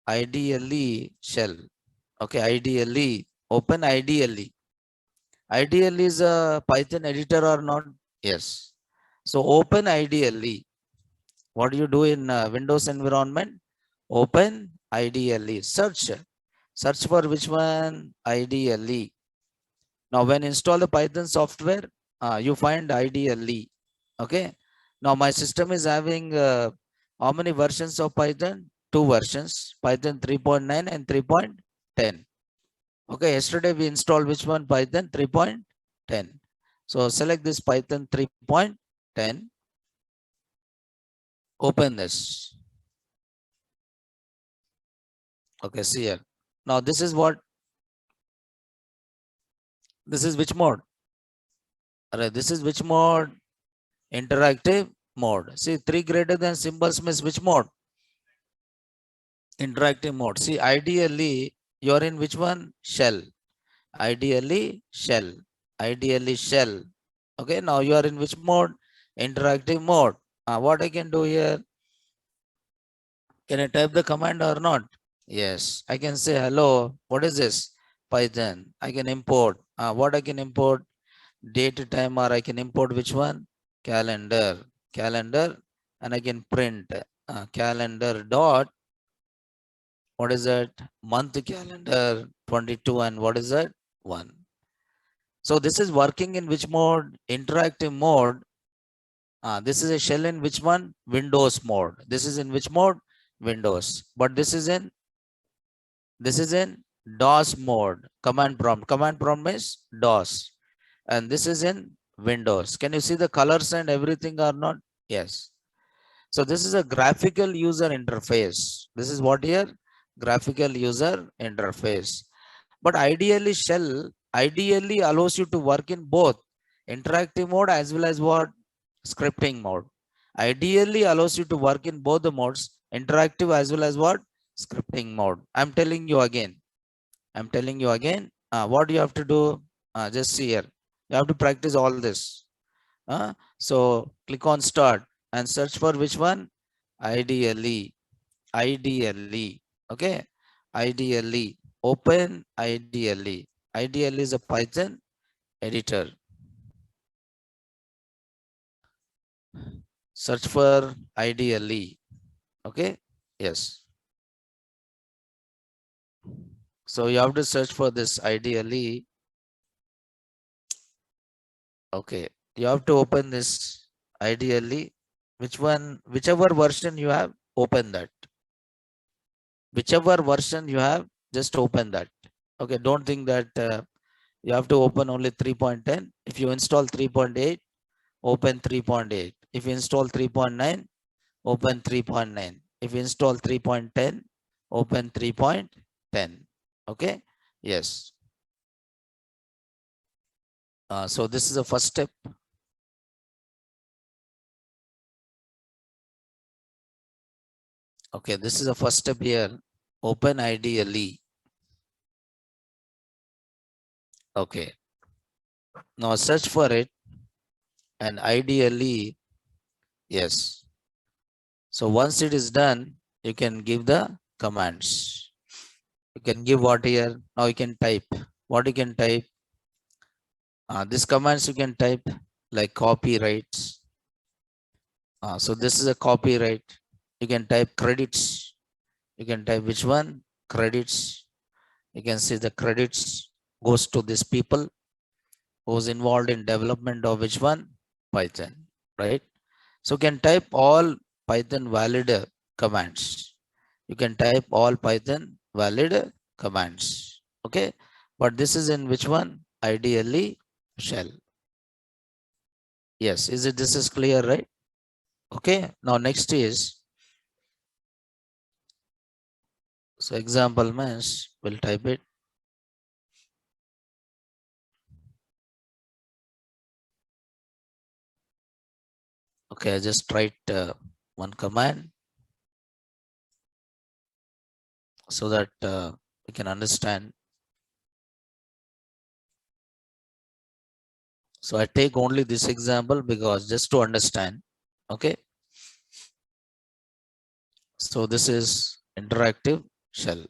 IDLE shell. Okay, IDLE. Open IDLE. IDLE is a Python editor or not? Yes. So open IDLE. What do you do in Windows environment? Open IDLE. Search for which one? IDLE. Now when install the Python software, you find IDLE. Okay. Now my system is having how many versions of Python? 2 versions, Python 3.9 and 3.10. Okay, yesterday we installed which one? Python 3.10. So select this Python 3.10. Open this. Okay, see here. Now this is what, this is which mode? Alright, this is which mode? Interactive mode. See, 3 greater than symbols means which mode? Interactive mode. See, ideally, you're in which one? Shell. Ideally, shell. Ideally, shell. Okay, now you are in which mode? Interactive mode. What I can do here? Can I type the command or not? Yes, I can say hello. What is this? Python. I can import. What I can import? Date, time, or I can import which one? Calendar. Calendar, and I can print calendar dot. What is that? Month calendar 22, and what is that? 1. So this is working in which mode? Interactive mode. This is a shell in which one? Windows mode. This is in which mode? Windows. But this is in DOS mode. Command prompt. Command prompt means DOS. And this is in Windows. Can you see the colors and everything or not? Yes. So this is a graphical user interface. This is what here? Graphical user interface. But ideally, shell ideally allows you to work in both interactive mode as well as what? Scripting mode. Ideally allows you to work in both the modes, interactive as well as what? Scripting mode. I'm telling you again. What you have to do? Just see here. You have to practice all this. So click on start and search for which one? Ideally. Okay. Ideally. Open ideally. Ideally is a Python editor. Search for ideally. Okay. Yes. So you have to search for this ideally. Okay. You have to open this ideally. Which one? Whichever version you have, open that. Whichever version you have, just open that. Okay. Don't think that you have to open only 3.10. If you install 3.8, open 3.8. If you install 3.9, open 3.9. If you install 3.10, open 3.10. Okay. Yes. So this is the first step. Okay, this is the first step here. Open ideally. Okay. Now search for it, and ideally, yes. So once it is done, you can give the commands. You can give what here? Now you can type. What you can type? These commands you can type like copyrights. So this is a copyright. You can type credits. You can type which one? Credits. You can see the credits goes to these people who's involved in development of which one? Python, right? So you can type all Python valid commands. You can type all Python valid commands. Okay. But this is in which one? Ideally shell. Yes. This is clear, right? Okay. Now next is, so example means we'll type it. Okay, I just write one command so that we can understand. So I take only this example because just to understand. Okay. So this is interactive shell.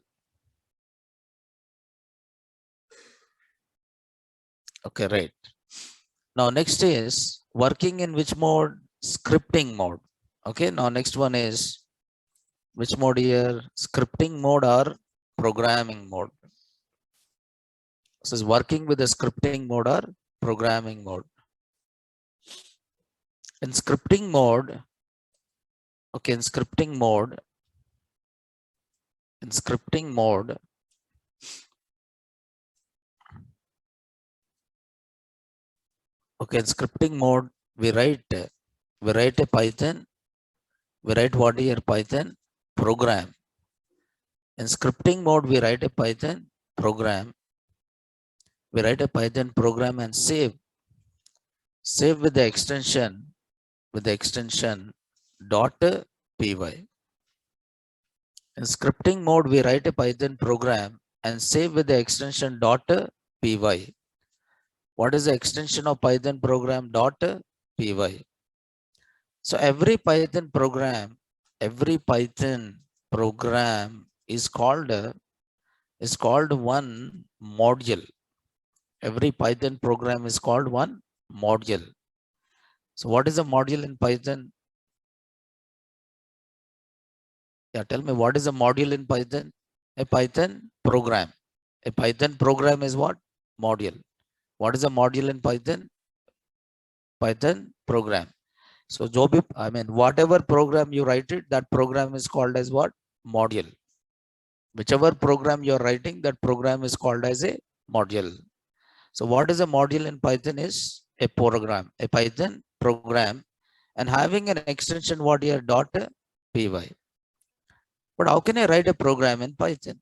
Okay, right. Now next is working in which mode? Scripting mode. Okay, now next one is which mode here? Scripting mode or programming mode. This is working with the scripting mode or programming mode. In scripting mode, okay, in scripting mode, okay, in scripting mode, we write a Python, we write what here? Python program. In scripting mode, we write a Python program. We write a Python program and save with the extension dot py. In scripting mode, we write a Python program and save with the extension dot py. What is the extension of Python program? Dot py. So every Python program is called one module. Every Python program is called one module. So what is a module in Python? Yeah, tell me, what is a module in Python? A Python program. A Python program is what? Module. What is a module in Python? Python program. So whatever program you write it, that program is called as what? Module. Whichever program you're writing, that program is called as a module. So what is a module in Python is a program, a Python program, and having an extension what here dot py. But how can I write a program in Python?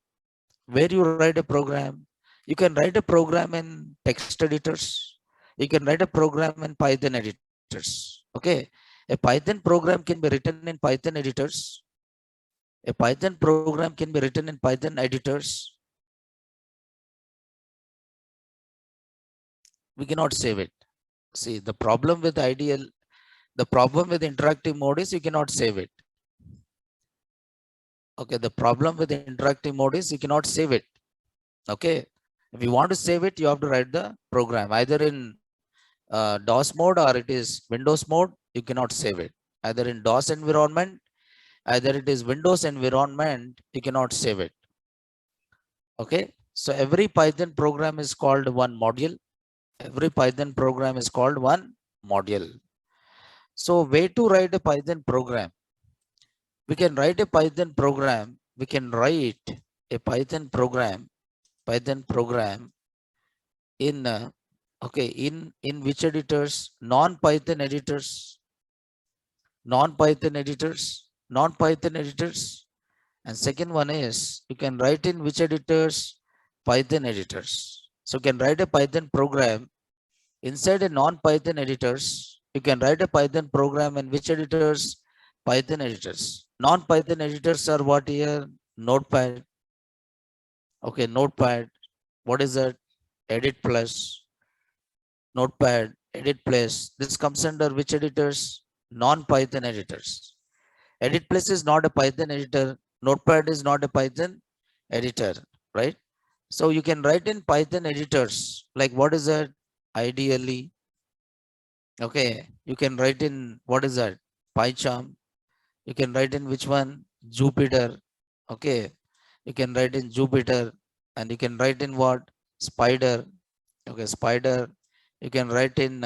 Where you write a program? You can write a program in text editors. You can write a program in Python editors. Okay. A Python program can be written in Python editors. A Python program can be written in Python editors. We cannot save it. See, the problem with interactive mode is you cannot save it. Okay, the problem with interactive mode is you cannot save it. Okay, if you want to save it, you have to write the program either in DOS mode or it is Windows mode. You cannot save it either in DOS environment, either it is Windows environment. You cannot save it. Okay, so every Python program is called one module. Every Python program is called one module. So way to write a Python program? We can write a Python program. We can write a Python program in in which editors? Non-Python editors. And second one is you can write in which editors? Python editors. So you can write a Python program inside a non-Python editors. You can write a Python program in which editors? Python editors. Non-Python editors are what here? Notepad. Okay, Notepad. What is that? Edit Plus. Notepad, Edit Plus. This comes under which editors? Non-Python editors. Edit Plus is not a Python editor. Notepad is not a Python editor, right? So you can write in Python editors. Like what is that? Ideally. Okay, you can write in what is that? PyCharm. You can write in which one? Jupyter. Okay, you can write in Jupyter, and you can write in what? Spider. Okay, Spider. You can write in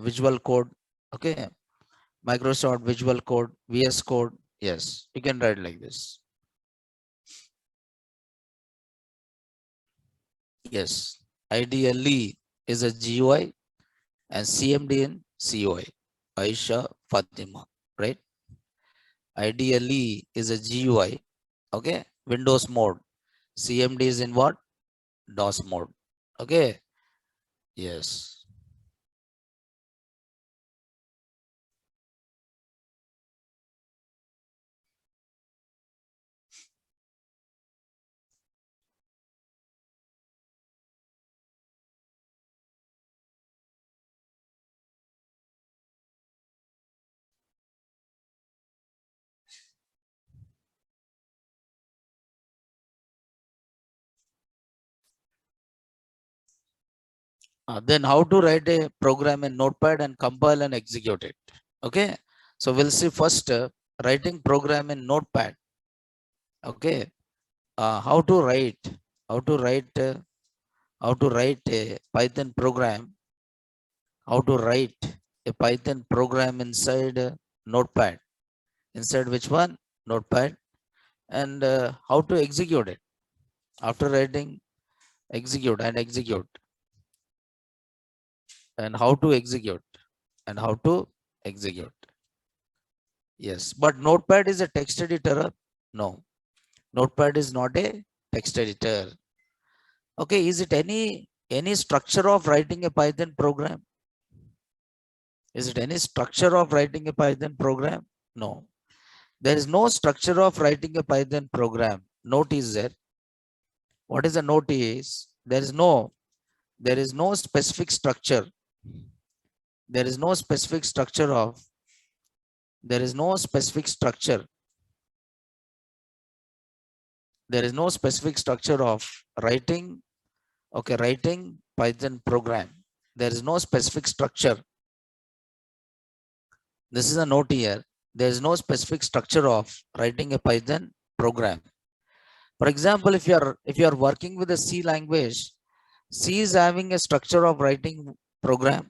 Visual Code. Okay, Microsoft Visual Code, VS Code. Yes, you can write like this. Yes, ideally is a GUI and CMD in COI. Aisha Fatima, right? Ideally is a GUI. Okay, Windows mode. CMD is in what? DOS mode. Okay. Yes. Then how to write a program in Notepad and compile and execute it. Okay. So we'll see first writing program in Notepad. Okay. How to write a Python program. How to write a Python program inside Notepad. Inside which one? Notepad. And how to execute it. After writing, execute. And how to execute. Yes, but Notepad is a text editor. No. Notepad is not a text editor. Okay, is it any structure of writing a Python program? Is it any structure of writing a Python program? No. There is no structure of writing a Python program. Note is there. What is the note is? There is no specific structure. There is no specific structure of, there is no specific structure. There is no specific structure of writing, okay, writing Python program. There is no specific structure. This is a note here. There is no specific structure of writing a Python program. For example, if you are working with a C language, C is having a structure of writing program.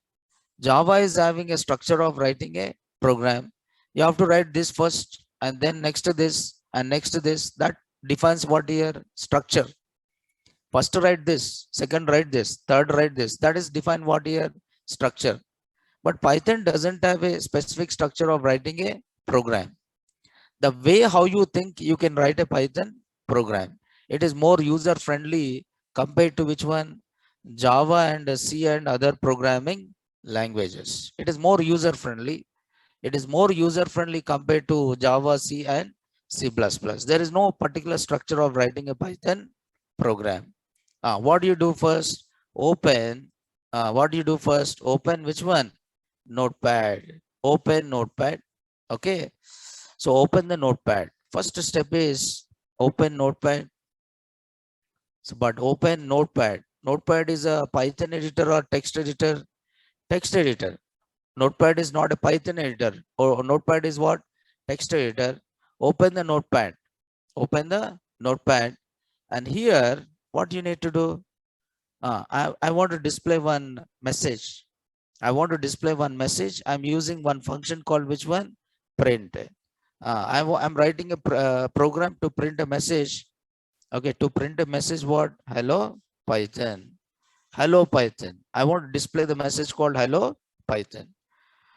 Java is having a structure of writing a program. You have to write this first and then next to this and next to this. That defines what your structure. First write this, second write this, third write this. That is define what your structure. But Python doesn't have a specific structure of writing a program. The way how you think you can write a Python program, it is more user friendly compared to which one? Java and C and other programming languages. It is more user friendly. It is more user friendly compared to Java, C and C++. There is no particular structure of writing a Python program. What do you do first? Open. What do you do first? Open which one? Notepad. Open Notepad. Okay. So open the Notepad. First step is open Notepad. So, but open Notepad. Notepad is a Python editor or text editor? Text editor. Notepad is not a Python editor. Or Notepad is what? Text editor. Open the Notepad. Open the Notepad. And here, what you need to do? I want to display one message. I want to display one message. I'm using one function called which one? Print. I'm writing a program to print a message. Okay, to print a message what? Hello Python. Hello Python. I want to display the message called hello Python.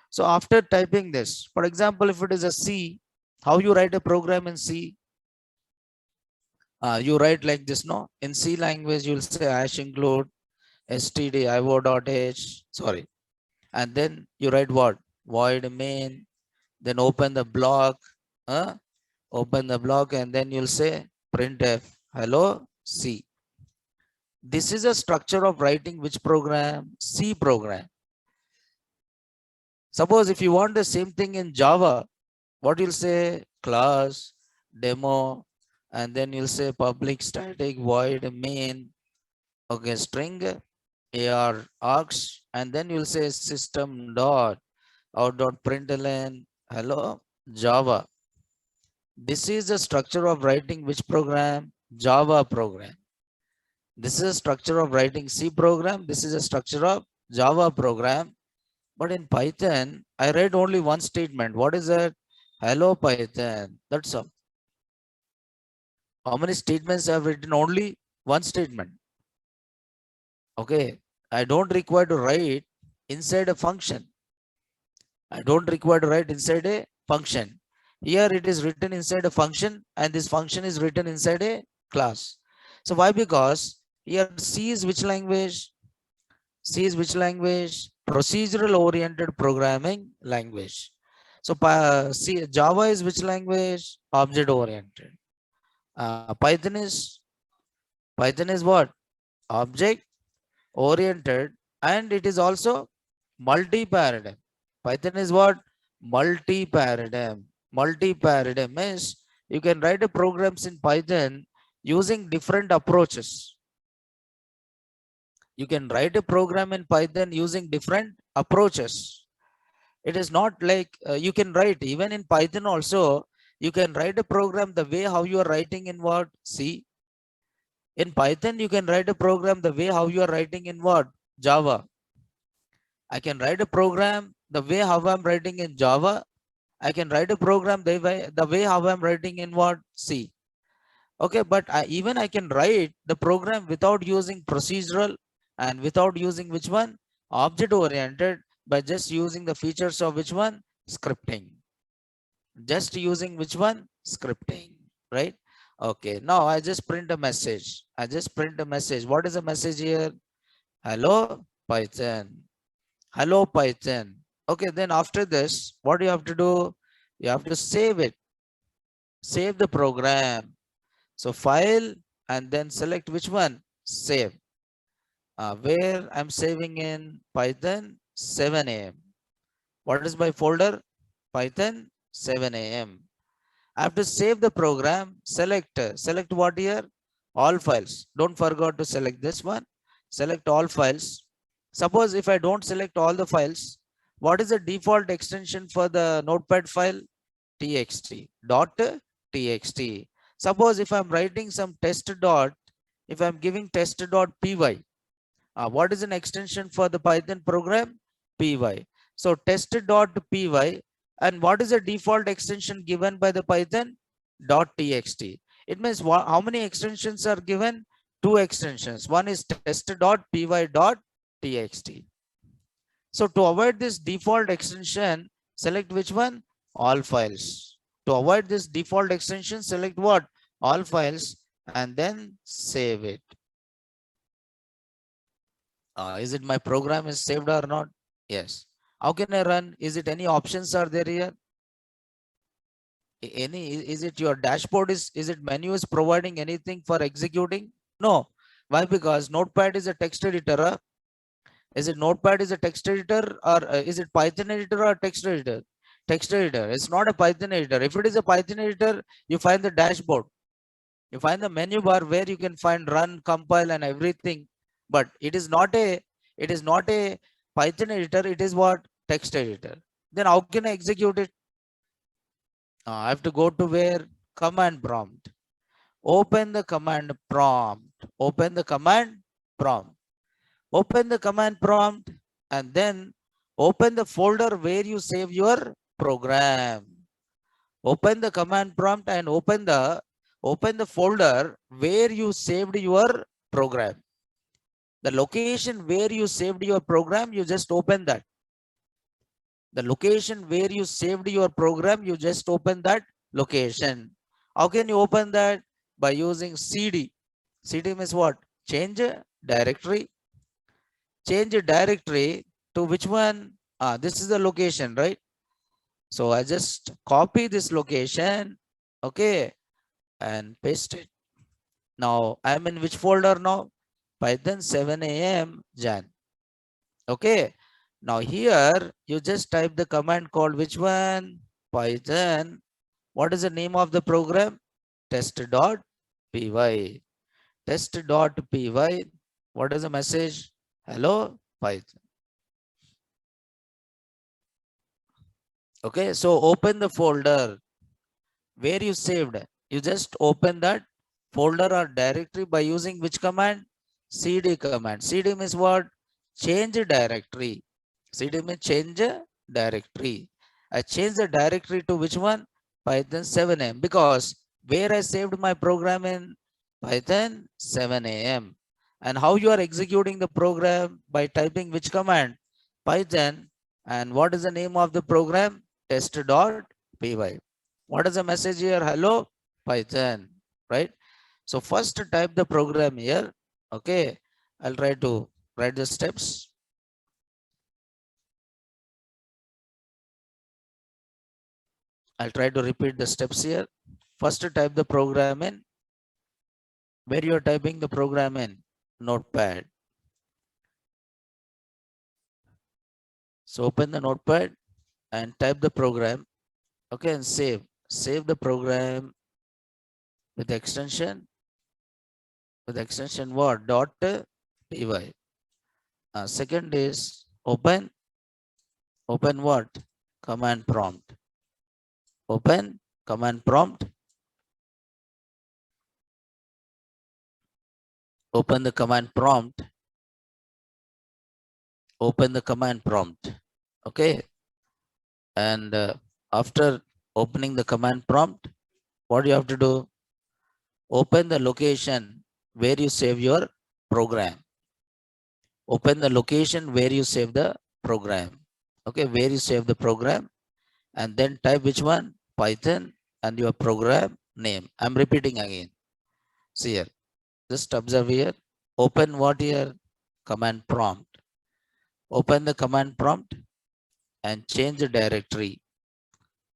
So after typing this, for example, if it is a C, how you write a program in C? You write like this, no? In C language, you'll say hash include stdio.h, sorry. And then you write what? Void main, then open the block, open the block, and then you'll say printf, hello C. This is a structure of writing which program? C program. Suppose if you want the same thing in Java, what you'll say? Class, demo, and then you'll say public static void main, okay, string ar args, and then you'll say system dot out dot println hello Java. This is the structure of writing which program? Java program. This is a structure of writing C program. This is a structure of Java program. But in Python, I read only one statement. What is that? Hello Python. That's all. How many statements I have written? Only one statement. Okay. I don't require to write inside a function. I don't require to write inside a function. Here it is written inside a function and this function is written inside a class. So why? Because here C is which language? C is which language? Procedural oriented programming language. So C, Java is which language? Object oriented. Python is what? Object oriented, and it is also multi-paradigm. Python is what? Multi-paradigm. Multi-paradigm means you can write a programs in Python using different approaches. You can write a program in Python using different approaches. It is not like you can write even in Python also. You can write a program the way how you are writing in what? C. In Python, you can write a program the way how you are writing in what? Java. I can write a program the way how I'm writing in Java. I can write a program the way how I'm writing in what? C. Okay, but even I can write the program without using procedural and without using which one? Object oriented, by just using the features of which one? Scripting. Just using which one? Scripting, right? Okay, now I just print a message. I just print a message. What is the message here? Hello, Python. Hello, Python. Okay, then after this, what you have to do? You have to save it. Save the program. So file and then select which one? Save. Where I'm saving in Python 7 a.m. What is my folder? Python 7 a.m. I have to save the program. Select what here? All files. Don't forget to select this one. Select all files. Suppose if I don't select all the files, what is the default extension for the notepad file? Txt dot txt. Suppose if I'm writing some test dot, if I'm giving test dot py, what is an extension for the Python program? Py. So test dot py, and what is the default extension given by the Python? .txt. It means how many extensions are given? Two extensions. One is test.py.txt. So to avoid this default extension, select which one? All files. To avoid this default extension, select what? All files, and then save it. Is it my program is saved or not? Yes. How can I run? Is it any options are there here? Is it your dashboard is it menu is providing anything for executing? No. Why? Because Notepad is a text editor. Is it Notepad is a text editor, or is it Python editor or text editor? Text editor. It's not a Python editor. If it is a Python editor, you find the dashboard. You find the menu bar where you can find run, compile, and everything. But it is not a Python editor. It is what? Text editor. Then how can I execute it? I have to go to where? Command prompt. Open the command prompt. Open the command prompt. Open the command prompt and then open the folder where you save your program. Open the command prompt and open the folder where you saved your program. The location where you saved your program, you just open that. The location where you saved your program, you just open that location. How can you open that? By using cd. Cd means what? Change directory. Change directory to which one? This is the location, right? So I just copy this location, okay, and paste it. Now I'm in which folder now? Python 7 a.m. Jan. Okay. Now here you just type the command called which one? Python. What is the name of the program? Test.py. Test.py. What is the message? Hello, Python. Okay, so open the folder where you saved. You just open that folder or directory by using which command? cd command. Cd means what? Change directory. Cd means change directory. I change the directory to which one? Python 7am, because where I saved my program in Python 7am. And how you are executing the program? By typing which command? Python. And what is the name of the program? Test.py. What is the message here? Hello, Python, right? So first type the program here. Okay, I'll try to write the steps. I'll try to repeat the steps here. First type the program in. Where you're typing the program in? Notepad. So open the Notepad and type the program. Okay, and save. Save the program with extension. With extension what? .py. Second is open what? Command prompt. Open command prompt. Open the command prompt. Open the command prompt. Okay. And after opening the command prompt, what do you have to do? Open the location where you save your program. Open the location where you save the program. Okay, where you save the program, and then type which one? Python, and your program name. I'm repeating again. See here, just observe here. Open what here? Command prompt. Open the command prompt and change the directory.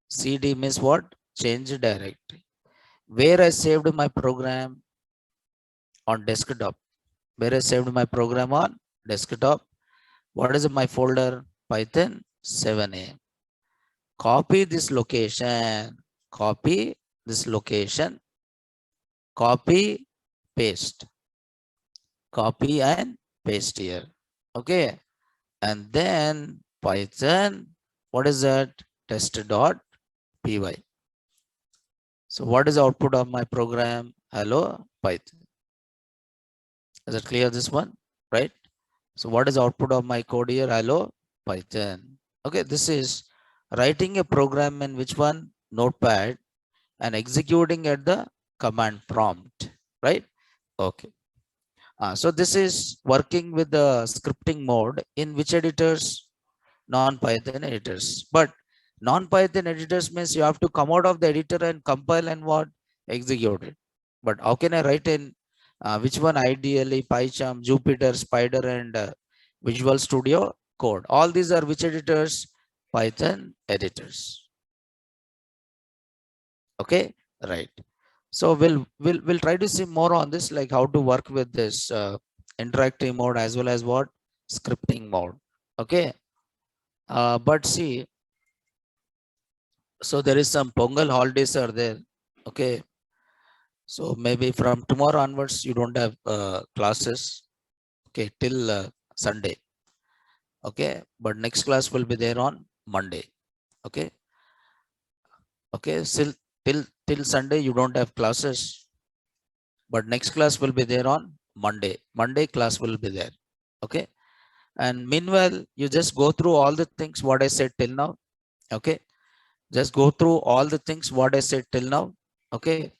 CD means what? Change the directory. Where I saved my program? On desktop. Where I saved my program? On desktop. What is my folder? Python 7a. Copy this location. Copy this location. Copy, paste. Copy and paste here. Okay. And then Python, what is that? Test.py. So what is the output of my program? Hello Python. Is it clear, this one? Right? So what is the output of my code here? Hello Python. Okay, this is writing a program in which one? Notepad, and executing at the command prompt, right? Okay. So this is working with the scripting mode in which editors? Non-Python editors. But non-Python editors means you have to come out of the editor and compile and what? Execute it. But how can I write in which one? Ideally PyCharm, Jupyter, Spider, and Visual Studio Code. All these are which editors? Python editors. Okay, right. So we'll try to see more on this, like how to work with this interactive mode as well as what? Scripting mode. Okay. But see, so there is some Pongal holidays are there. Okay. So maybe from tomorrow onwards, you don't have classes. Okay. Till Sunday. Okay. But next class will be there on Monday. Okay. Okay. Still till Sunday, you don't have classes. But next class will be there on Monday. Monday class will be there. Okay. And meanwhile, you just go through all the things what I said till now. Okay. Just go through all the things what I said till now. Okay.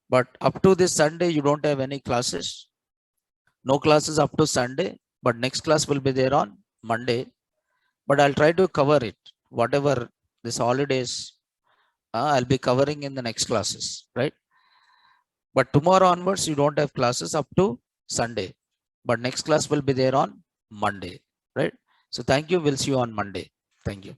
But up to this Sunday, you don't have any classes. No classes up to Sunday. But next class will be there on Monday. But I'll try to cover it. Whatever this holidays, I'll be covering in the next classes. Right. But tomorrow onwards, you don't have classes up to Sunday. But next class will be there on Monday. Right. So thank you. We'll see you on Monday. Thank you.